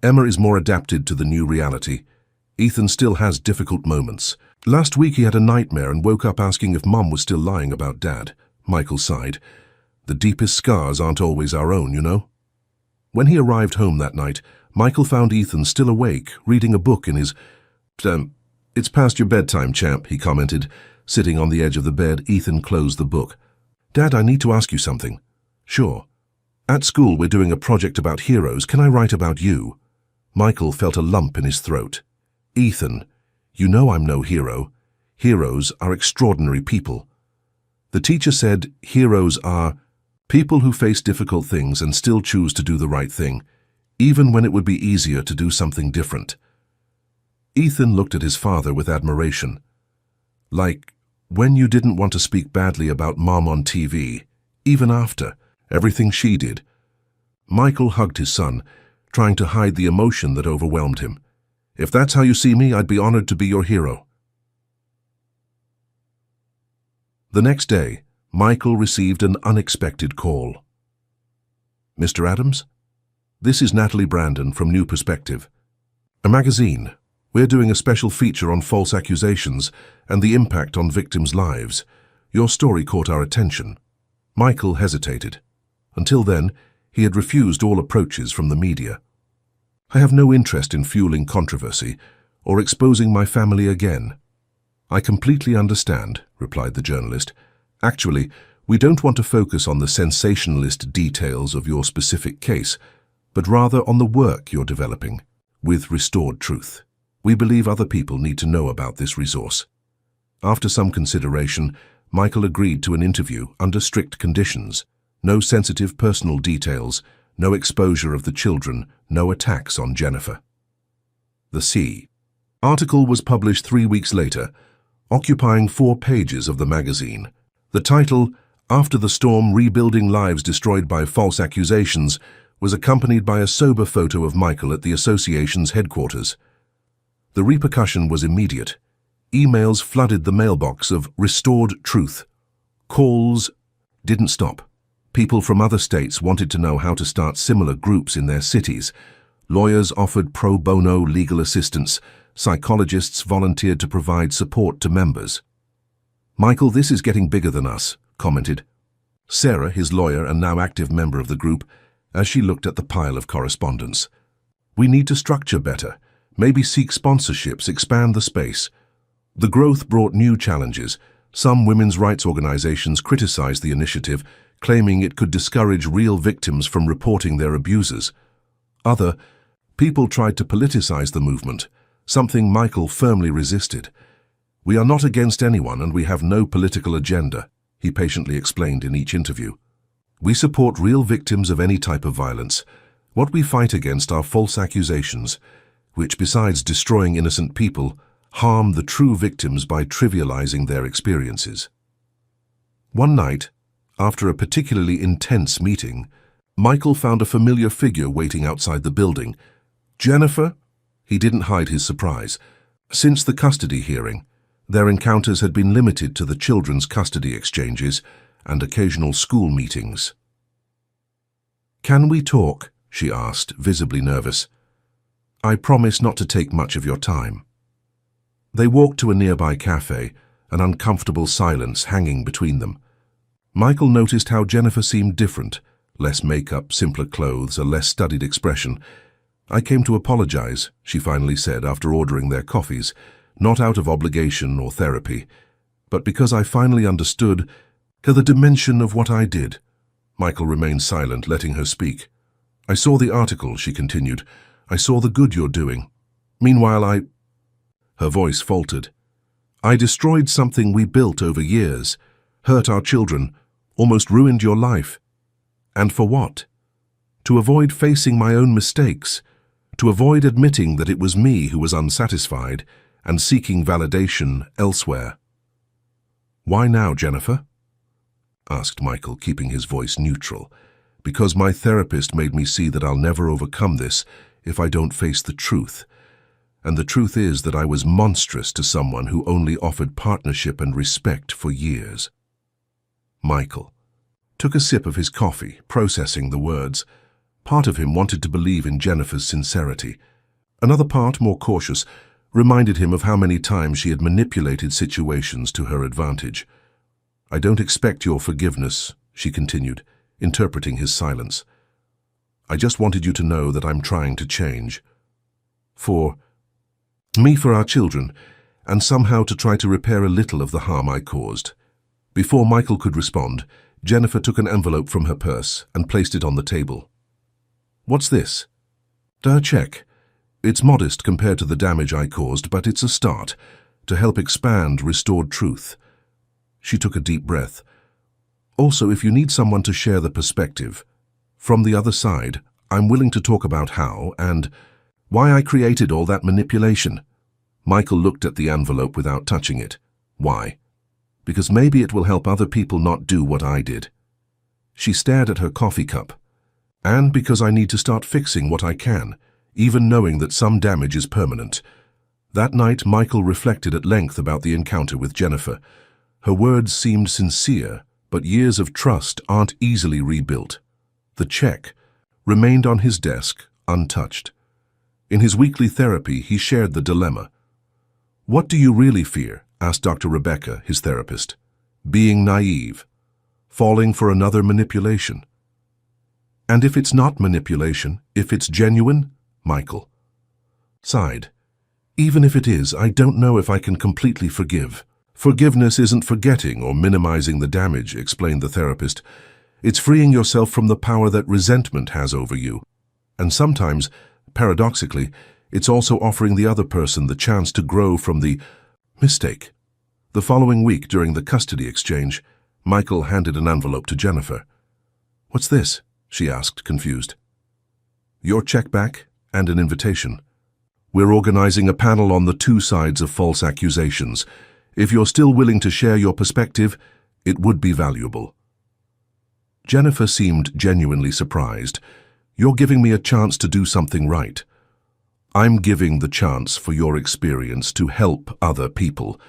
Emma is more adapted to the new reality. Ethan still has difficult moments. Last week he had a nightmare and woke up asking if Mum was still lying about Dad. Michael sighed. The deepest scars aren't always our own, you know? When he arrived home that night, Michael found Ethan still awake, reading a book in his... It's past your bedtime, champ, he commented. Sitting on the edge of the bed, Ethan closed the book. Dad, I need to ask you something. Sure. At school, we're doing a project about heroes. Can I write about you? Michael felt a lump in his throat. Ethan, you know I'm no hero. Heroes are extraordinary people. The teacher said heroes are people who face difficult things and still choose to do the right thing. even when it would be easier to do something different. Ethan looked at his father with admiration. Like, when you didn't want to speak badly about Mom on TV, even after everything she did. Michael hugged his son, trying to hide the emotion that overwhelmed him. If that's how you see me, I'd be honored to be your hero. The next day, Michael received an unexpected call. Mr. Adams? This is Natalie Brandon from New Perspective, a magazine. We're doing a special feature on false accusations and the impact on victims' lives. Your story caught our attention. Michael hesitated. Until then, he had refused all approaches from the media. I have no interest in fueling controversy or exposing my family again. I completely understand, replied the journalist. Actually, we don't want to focus on the sensationalist details of your specific case, but rather on the work you're developing with Restored Truth. We believe other people need to know about this resource. After some consideration, Michael agreed to an interview under strict conditions. No sensitive personal details, no exposure of the children, no attacks on Jennifer. The C. Article was published 3 weeks later, occupying 4 pages of the magazine. The title, After the Storm, Rebuilding Lives Destroyed by False Accusations, was accompanied by a sober photo of Michael at the association's headquarters. The repercussion was immediate. Emails flooded the mailbox of Restored Truth. Calls didn't stop. People from other states wanted to know how to start similar groups in their cities. Lawyers offered pro bono legal assistance. Psychologists volunteered to provide support to members. Michael, this is getting bigger than us, commented Sarah, his lawyer and now active member of the group, as she looked at the pile of correspondence. We need to structure better. Maybe seek sponsorships, expand the space. The growth brought new challenges. Some women's rights organizations criticized the initiative, claiming it could discourage real victims from reporting their abusers. Other people tried to politicize the movement, something Michael firmly resisted. We are not against anyone and we have no political agenda, he patiently explained in each interview. We support real victims of any type of violence. What we fight against are false accusations, which, besides destroying innocent people, harm the true victims by trivializing their experiences. One night, after a particularly intense meeting, Michael found a familiar figure waiting outside the building. Jennifer? He didn't hide his surprise. Since the custody hearing, their encounters had been limited to the children's custody exchanges and occasional school meetings. Can we talk? She asked, visibly nervous. I promise not to take much of your time. They walked to a nearby cafe, an uncomfortable silence hanging between them. Michael noticed how Jennifer seemed different, less makeup, simpler clothes, a less studied expression. I came to apologize, she finally said after ordering their coffees, not out of obligation or therapy, but because I finally understood the dimension of what I did. Michael remained silent, letting her speak. I saw the article, she continued. I saw the good you're doing. Meanwhile, Her voice faltered. I destroyed something we built over years, hurt our children, almost ruined your life. And for what? To avoid facing my own mistakes, to avoid admitting that it was me who was unsatisfied and seeking validation elsewhere. Why now, Jennifer? Asked Michael, keeping his voice neutral. Because my therapist made me see that I'll never overcome this if I don't face the truth. And the truth is that I was monstrous to someone who only offered partnership and respect for years. Michael took a sip of his coffee, processing the words. Part of him wanted to believe in Jennifer's sincerity. Another part, more cautious, reminded him of how many times she had manipulated situations to her advantage. I don't expect your forgiveness, she continued, interpreting his silence. I just wanted you to know that I'm trying to change. For me, for our children, and somehow to try to repair a little of the harm I caused. Before Michael could respond, Jennifer took an envelope from her purse and placed it on the table. What's this? A check. It's modest compared to the damage I caused, but it's a start to help expand Restored Truth. She took a deep breath. Also, if you need someone to share the perspective, from the other side, I'm willing to talk about how and why I created all that manipulation." Michael looked at the envelope without touching it. "Why?" "Because maybe it will help other people not do what I did." She stared at her coffee cup. "And because I need to start fixing what I can, even knowing that some damage is permanent." That night, Michael reflected at length about the encounter with Jennifer. Her words seemed sincere, but years of trust aren't easily rebuilt. The check remained on his desk, untouched. In his weekly therapy, he shared the dilemma. "What do you really fear?" asked Dr. Rebecca, his therapist. "Being naive, falling for another manipulation." "And if it's not manipulation, if it's genuine?" Michael sighed. "Even if it is, I don't know if I can completely forgive." "Forgiveness isn't forgetting or minimizing the damage," explained the therapist. "It's freeing yourself from the power that resentment has over you. And sometimes, paradoxically, it's also offering the other person the chance to grow from the mistake." The following week, during the custody exchange, Michael handed an envelope to Jennifer. "What's this?" she asked, confused. "Your check back and an invitation. We're organizing a panel on the two sides of false accusations. If you're still willing to share your perspective, it would be valuable." Jennifer seemed genuinely surprised. "You're giving me a chance to do something right." "I'm giving the chance for your experience to help other people.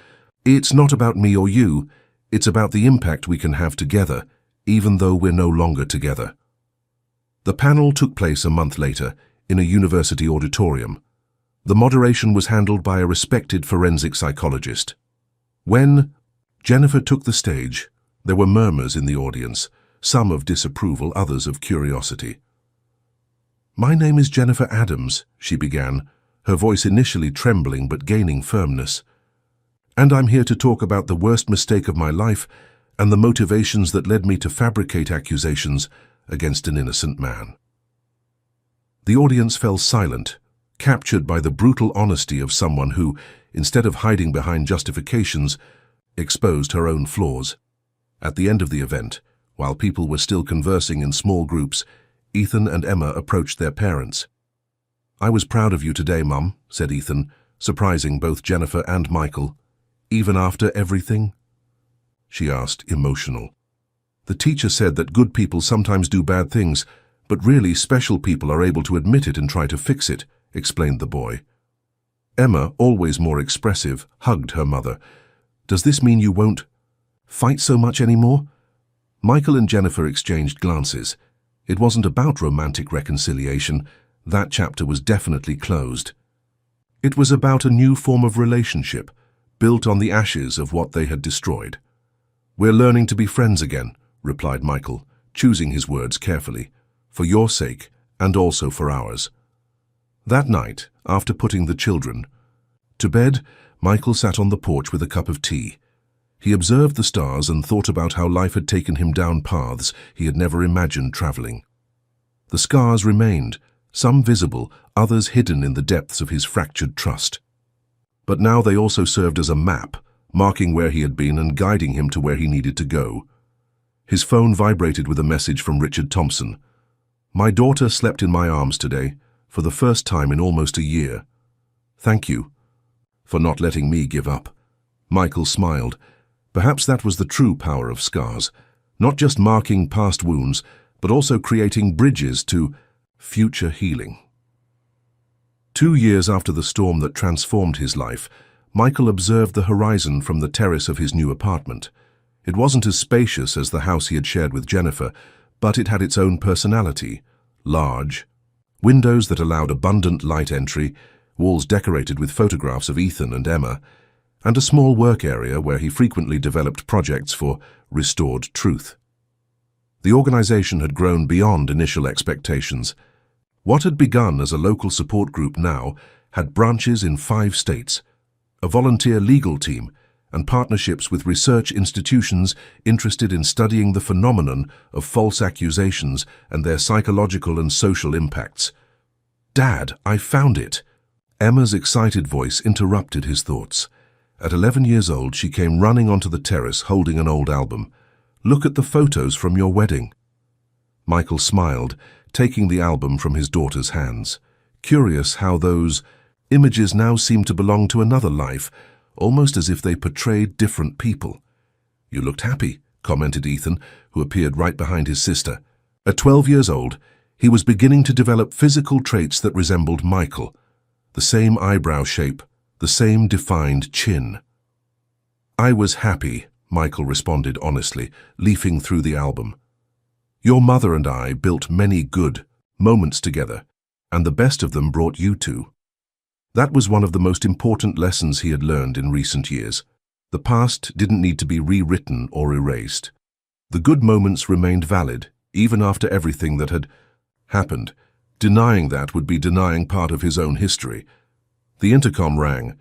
It's not about me or you, it's about the impact we can have together, even though we're no longer together." The panel took place a month later in a university auditorium. The moderation was handled by a respected forensic psychologist. When Jennifer took the stage, there were murmurs in the audience, some of disapproval, others of curiosity. "My name is Jennifer Adams," she began, her voice initially trembling but gaining firmness. "And I'm here to talk about the worst mistake of my life and the motivations that led me to fabricate accusations against an innocent man." The audience fell silent, captured by the brutal honesty of someone who, instead of hiding behind justifications, exposed her own flaws. At the end of the event, while people were still conversing in small groups, Ethan and Emma approached their parents. "I was proud of you today, Mum," said Ethan, surprising both Jennifer and Michael. "Even after everything?" she asked, emotional. "The teacher said that good people sometimes do bad things, but really special people are able to admit it and try to fix it," explained the boy. Emma, always more expressive, hugged her mother. "Does this mean you won't fight so much anymore?" Michael and Jennifer exchanged glances. It wasn't about romantic reconciliation. That chapter was definitely closed. It was about a new form of relationship, built on the ashes of what they had destroyed. "We're learning to be friends again," replied Michael, choosing his words carefully, "for your sake and also for ours." That night, after putting the children to bed, Michael sat on the porch with a cup of tea. He observed the stars and thought about how life had taken him down paths he had never imagined traveling. The scars remained, some visible, others hidden in the depths of his fractured trust. But now they also served as a map, marking where he had been and guiding him to where he needed to go. His phone vibrated with a message from Richard Thompson. "My daughter slept in my arms today, for the first time in almost a year. Thank you for not letting me give up." Michael smiled. Perhaps that was the true power of scars, not just marking past wounds, but also creating bridges to future healing. 2 years after the storm that transformed his life, Michael observed the horizon from the terrace of his new apartment. It wasn't as spacious as the house he had shared with Jennifer, but it had its own personality. Large, windows that allowed abundant light entry, walls decorated with photographs of Ethan and Emma, and a small work area where he frequently developed projects for Restored Truth. The organization had grown beyond initial expectations. What had begun as a local support group now had branches in 5 states, a volunteer legal team, and partnerships with research institutions interested in studying the phenomenon of false accusations and their psychological and social impacts. "Dad, I found it!" Emma's excited voice interrupted his thoughts. At 11 years old, she came running onto the terrace holding an old album. "Look at the photos from your wedding." Michael smiled, taking the album from his daughter's hands, curious how those images now seemed to belong to another life, almost as if they portrayed different people. "You looked happy," commented Ethan, who appeared right behind his sister. At 12 years old, he was beginning to develop physical traits that resembled Michael. The same eyebrow shape, the same defined chin. "I was happy," Michael responded honestly, leafing through the album. "Your mother and I built many good moments together, and the best of them brought you two." That was one of the most important lessons he had learned in recent years. The past didn't need to be rewritten or erased. The good moments remained valid, even after everything that had happened. Denying that would be denying part of his own history. The intercom rang.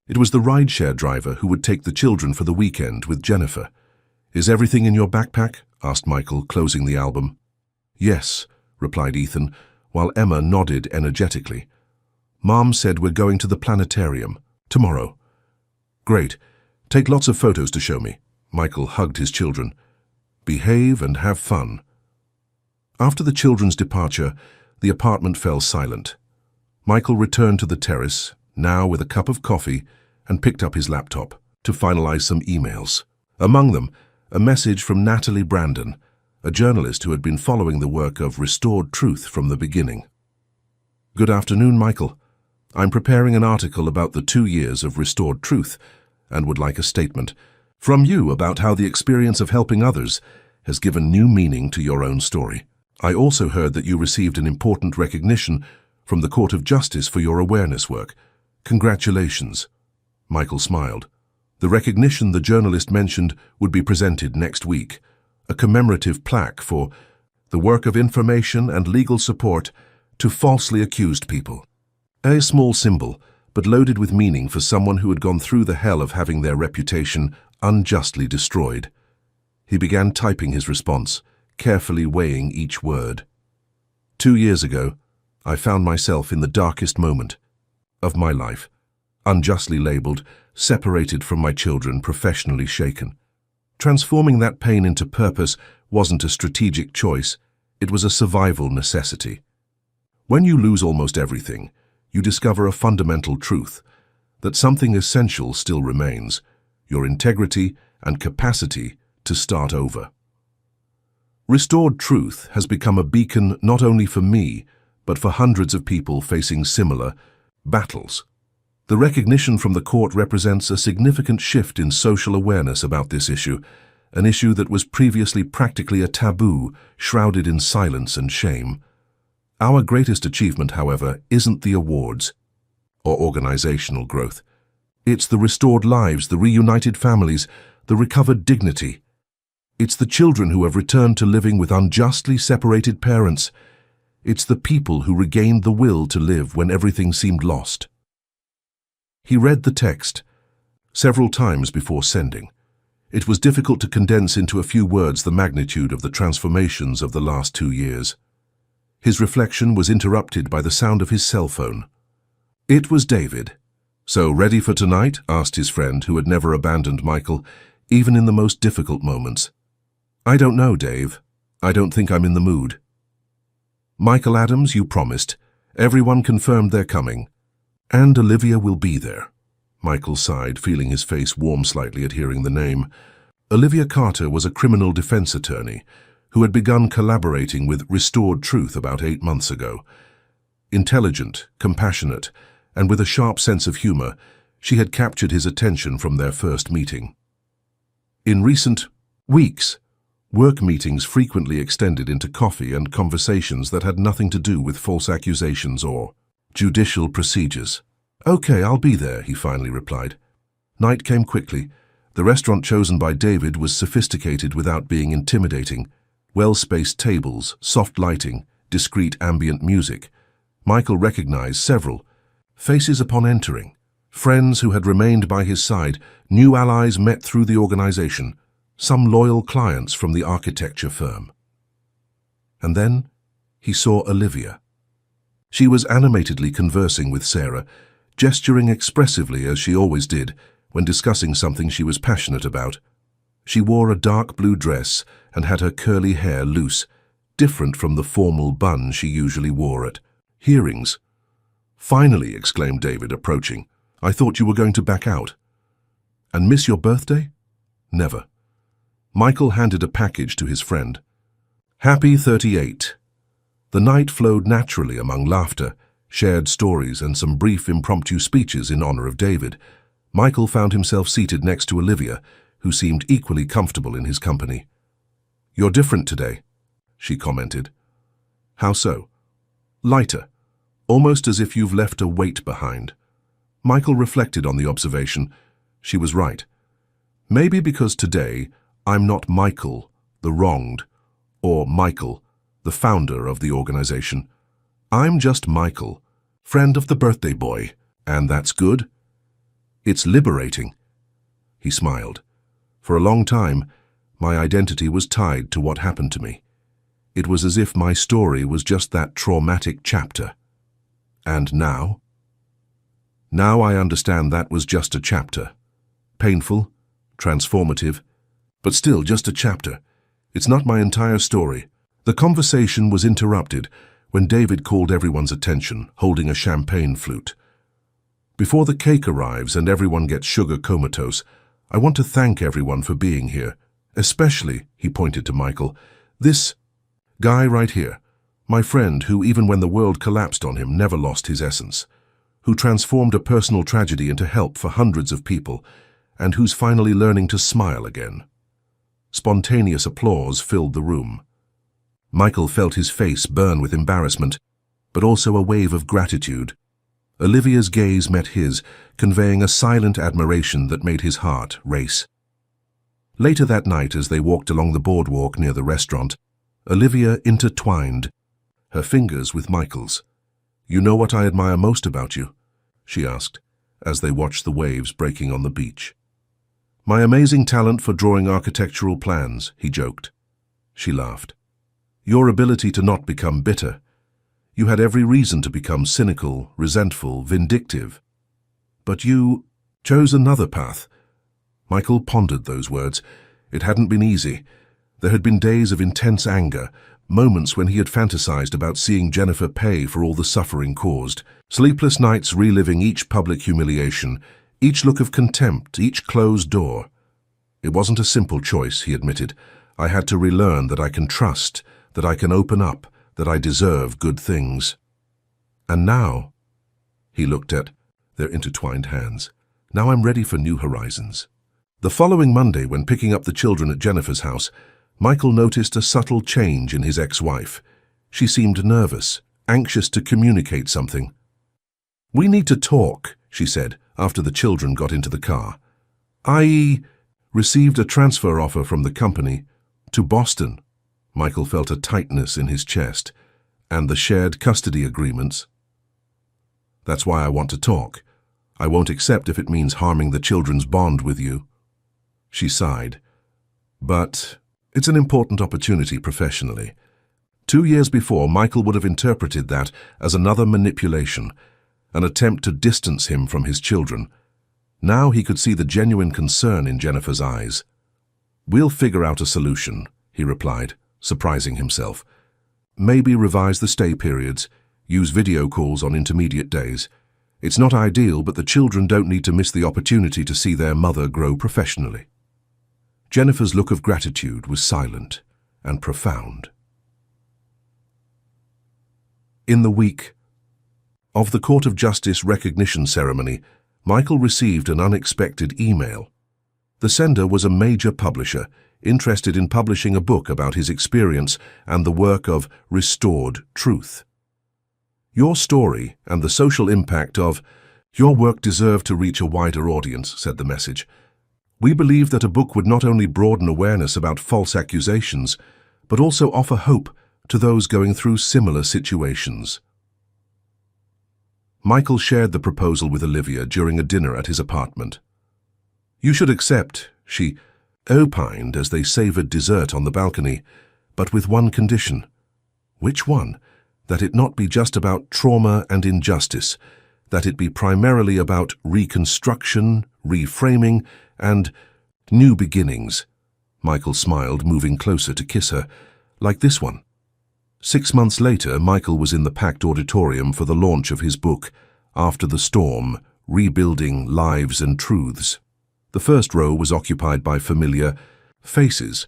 It was the rideshare driver who would take the children for the weekend with Jennifer. "Is everything in your backpack?" asked Michael, closing the album. "Yes," replied Ethan, while Emma nodded energetically. "Mom said we're going to the planetarium tomorrow." "Great. Take lots of photos to show me." Michael hugged his children. "Behave and have fun." After the children's departure, the apartment fell silent. Michael returned to the terrace, now with a cup of coffee, and picked up his laptop to finalize some emails. Among them, a message from Natalie Brandon, a journalist who had been following the work of Restored Truth from the beginning. "Good afternoon, Michael. I'm preparing an article about the 2 years of Restored Truth and would like a statement from you about how the experience of helping others has given new meaning to your own story. I also heard that you received an important recognition from the Court of Justice for your awareness work. Congratulations." Michael smiled. The recognition the journalist mentioned would be presented next week, a commemorative plaque for the work of information and legal support to falsely accused people. A small symbol, but loaded with meaning for someone who had gone through the hell of having their reputation unjustly destroyed. He began typing his response, carefully weighing each word. 2 years ago, I found myself in the darkest moment of my life, unjustly labeled, separated from my children, professionally shaken. Transforming that pain into purpose wasn't a strategic choice, it was a survival necessity. When you lose almost everything, you discover a fundamental truth, that something essential still remains, your integrity and capacity to start over. Restored Truth has become a beacon not only for me, but for hundreds of people facing similar battles. The recognition from the court represents a significant shift in social awareness about this issue, an issue that was previously practically a taboo, shrouded in silence and shame. Our greatest achievement, however, isn't the awards or organizational growth. It's the restored lives, the reunited families, the recovered dignity. It's the children who have returned to living with unjustly separated parents. It's the people who regained the will to live when everything seemed lost. He read the text several times before sending. It was difficult to condense into a few words the magnitude of the transformations of the last 2 years. His reflection was interrupted by the sound of his cell phone. It was David. "So, ready for tonight?" asked his friend, who had never abandoned Michael, even in the most difficult moments. "I don't know, Dave. I don't think I'm in the mood." "Michael Adams, you promised. Everyone confirmed they're coming. And Olivia will be there." Michael sighed, feeling his face warm slightly at hearing the name. Olivia Carter was a criminal defense attorney who had begun collaborating with Restored Truth about 8 months ago. Intelligent, compassionate, and with a sharp sense of humor, she had captured his attention from their first meeting. In recent weeks, work meetings frequently extended into coffee and conversations that had nothing to do with false accusations or judicial procedures. "Okay, I'll be there," he finally replied. Night came quickly. The restaurant chosen by David was sophisticated without being intimidating. Well-spaced tables, soft lighting, discreet ambient music. Michael recognized several faces upon entering. Friends who had remained by his side, new allies met through the organization, some loyal clients from the architecture firm. And then he saw Olivia. She was animatedly conversing with Sarah, gesturing expressively as she always did when discussing something she was passionate about. She wore a dark blue dress and had her curly hair loose, different from the formal bun she usually wore at hearings. "Finally," exclaimed David, approaching. "I thought you were going to back out." "And miss your birthday?" "Never." Michael handed a package to his friend. "Happy 38. The night flowed naturally among laughter, shared stories, and some brief impromptu speeches in honor of David. Michael found himself seated next to Olivia, who seemed equally comfortable in his company. "You're different today," she commented. "How so?" "Lighter, almost as if you've left a weight behind." Michael reflected on the observation. She was right. Maybe because today I'm not Michael, the wronged, or Michael, the founder of the organization. I'm just Michael, friend of the birthday boy, and that's good. It's liberating. He smiled. For a long time, my identity was tied to what happened to me. It was as if my story was just that traumatic chapter. And now? Now I understand that was just a chapter. Painful, transformative, but still just a chapter. It's not my entire story. The conversation was interrupted when David called everyone's attention, holding a champagne flute. "Before the cake arrives and everyone gets sugar comatose, I want to thank everyone for being here. Especially," he pointed to Michael, "this guy right here, my friend who, even when the world collapsed on him, never lost his essence, who transformed a personal tragedy into help for hundreds of people, and who's finally learning to smile again." Spontaneous applause filled the room. Michael felt his face burn with embarrassment, but also a wave of gratitude. Olivia's gaze met his, conveying a silent admiration that made his heart race. Later that night, as they walked along the boardwalk near the restaurant, Olivia intertwined her fingers with Michael's. "You know what I admire most about you?" she asked, as they watched the waves breaking on the beach. "My amazing talent for drawing architectural plans," he joked. She laughed. "Your ability to not become bitter. You had every reason to become cynical, resentful, vindictive. But you chose another path." Michael pondered those words. It hadn't been easy. There had been days of intense anger, moments when he had fantasized about seeing Jennifer pay for all the suffering caused, sleepless nights reliving each public humiliation, each look of contempt, each closed door. "It wasn't a simple choice," he admitted. "I had to relearn that I can trust, that I can open up, that I deserve good things. And now," he looked at their intertwined hands, "now I'm ready for new horizons." The following Monday, when picking up the children at Jennifer's house, Michael noticed a subtle change in his ex-wife. She seemed nervous, anxious to communicate something. "We need to talk," she said, after the children got into the car. "I received a transfer offer from the company to Boston." Michael felt a tightness in his chest. "And the shared custody agreements?" "That's why I want to talk. I won't accept if it means harming the children's bond with you." She sighed. "But it's an important opportunity professionally." 2 years before, Michael would have interpreted that as another manipulation, an attempt to distance him from his children. Now he could see the genuine concern in Jennifer's eyes. "We'll figure out a solution," he replied, surprising himself. "Maybe revise the stay periods, use video calls on intermediate days. It's not ideal, but the children don't need to miss the opportunity to see their mother grow professionally." Jennifer's look of gratitude was silent and profound. In the week of the Court of Justice recognition ceremony, Michael received an unexpected email. The sender was a major publisher, interested in publishing a book about his experience and the work of Restored Truth. "Your story and the social impact of your work deserve to reach a wider audience," said the message. "We believe that a book would not only broaden awareness about false accusations, but also offer hope to those going through similar situations." Michael shared the proposal with Olivia during a dinner at his apartment. "You should accept," she opined as they savored dessert on the balcony, "but with one condition." "Which one?" "That it not be just about trauma and injustice, that it be primarily about reconstruction, reframing, and new beginnings." Michael smiled, moving closer to kiss her. "Like this one." 6 months later, Michael was in the packed auditorium for the launch of his book, After the Storm, Rebuilding Lives and Truths. The first row was occupied by familiar faces: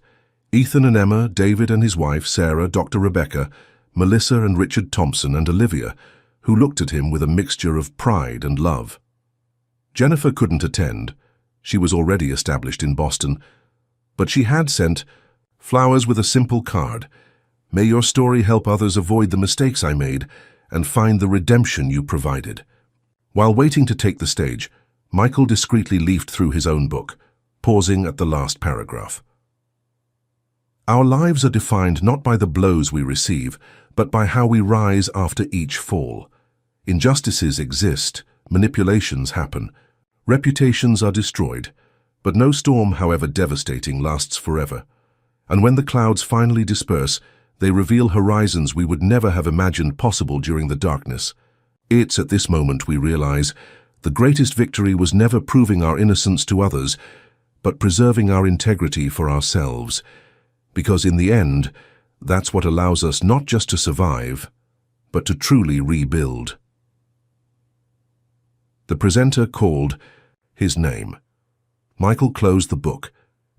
Ethan and Emma, David and his wife, Sarah, Dr. Rebecca, Melissa and Richard Thompson, and Olivia, who looked at him with a mixture of pride and love. Jennifer couldn't attend. She was already established in Boston, but she had sent flowers with a simple card. May your story help others avoid the mistakes I made and find the redemption you provided. While waiting to take the stage, Michael discreetly leafed through his own book, pausing at the last paragraph. Our lives are defined not by the blows we receive, but by how we rise after each fall. Injustices exist, manipulations happen, reputations are destroyed, but no storm, however devastating, lasts forever. And when the clouds finally disperse, they reveal horizons we would never have imagined possible during the darkness. It's at this moment we realize the greatest victory was never proving our innocence to others, but preserving our integrity for ourselves. Because in the end, that's what allows us not just to survive, but to truly rebuild. The presenter called his name. Michael closed the book,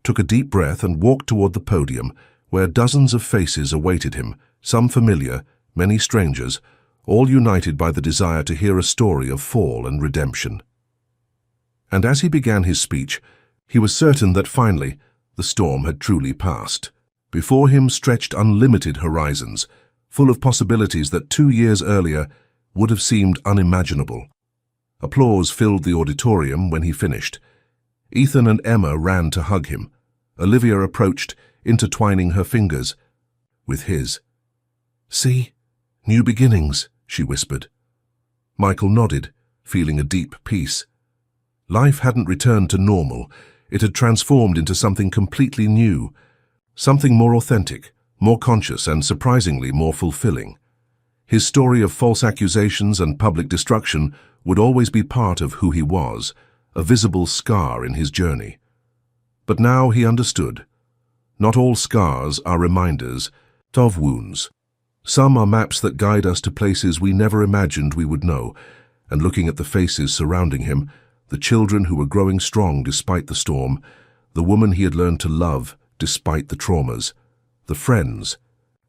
took a deep breath, and walked toward the podium, where dozens of faces awaited him, some familiar, many strangers, all united by the desire to hear a story of fall and redemption. And as he began his speech, he was certain that finally the storm had truly passed. Before him stretched unlimited horizons, full of possibilities that 2 years earlier would have seemed unimaginable. Applause filled the auditorium when he finished. Ethan and Emma ran to hug him. Olivia approached, intertwining her fingers with his. "See? New beginnings," she whispered. Michael nodded, feeling a deep peace. Life hadn't returned to normal. It had transformed into something completely new, something more authentic, more conscious, and surprisingly more fulfilling. His story of false accusations and public destruction would always be part of who he was, a visible scar in his journey. But now he understood. Not all scars are reminders of wounds. Some are maps that guide us to places we never imagined we would know, and looking at the faces surrounding him, the children who were growing strong despite the storm, the woman he had learned to love despite the traumas, the friends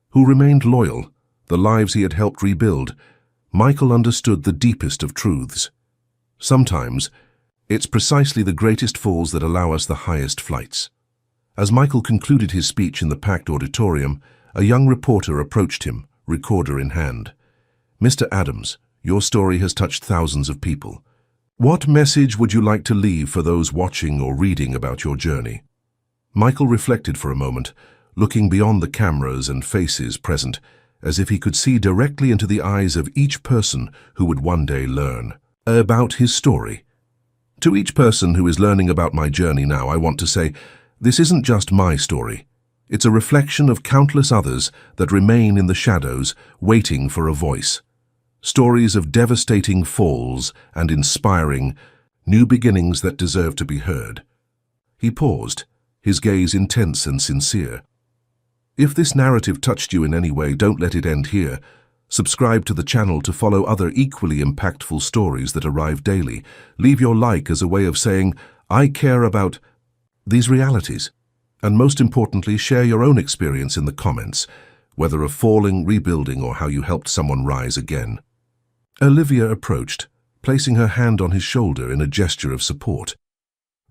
who remained loyal, the lives he had helped rebuild, Michael understood the deepest of truths. Sometimes, it's precisely the greatest falls that allow us the highest flights. As Michael concluded his speech in the packed auditorium, a young reporter approached him, recorder in hand. "Mr. Adams, your story has touched thousands of people. What message would you like to leave for those watching or reading about your journey?" Michael reflected for a moment, looking beyond the cameras and faces present, as if he could see directly into the eyes of each person who would one day learn about his story. To each person who is learning about my journey now, I want to say, this isn't just my story. It's a reflection of countless others that remain in the shadows, waiting for a voice. Stories of devastating falls and inspiring new beginnings that deserve to be heard. He paused, his gaze intense and sincere. If this narrative touched you in any way, don't let it end here. Subscribe to the channel to follow other equally impactful stories that arrive daily. Leave your like as a way of saying, I care about these realities. And most importantly, share your own experience in the comments, whether of falling, rebuilding, or how you helped someone rise again. Olivia approached, placing her hand on his shoulder in a gesture of support.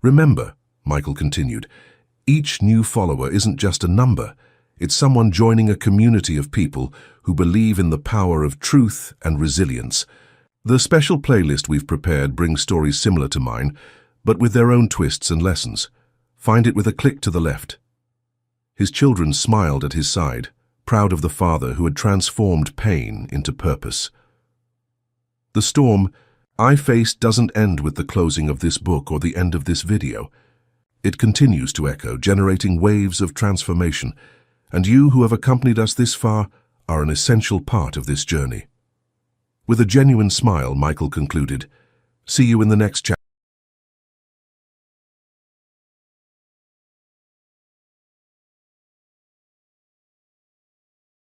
Remember, Michael continued, each new follower isn't just a number. It's someone joining a community of people who believe in the power of truth and resilience. The special playlist we've prepared brings stories similar to mine, but with their own twists and lessons. Find it with a click to the left. His children smiled at his side, proud of the father who had transformed pain into purpose. The storm I faced doesn't end with the closing of this book or the end of this video. It continues to echo, generating waves of transformation, and you who have accompanied us this far are an essential part of this journey. With a genuine smile, Michael concluded, "See you in the next chapter."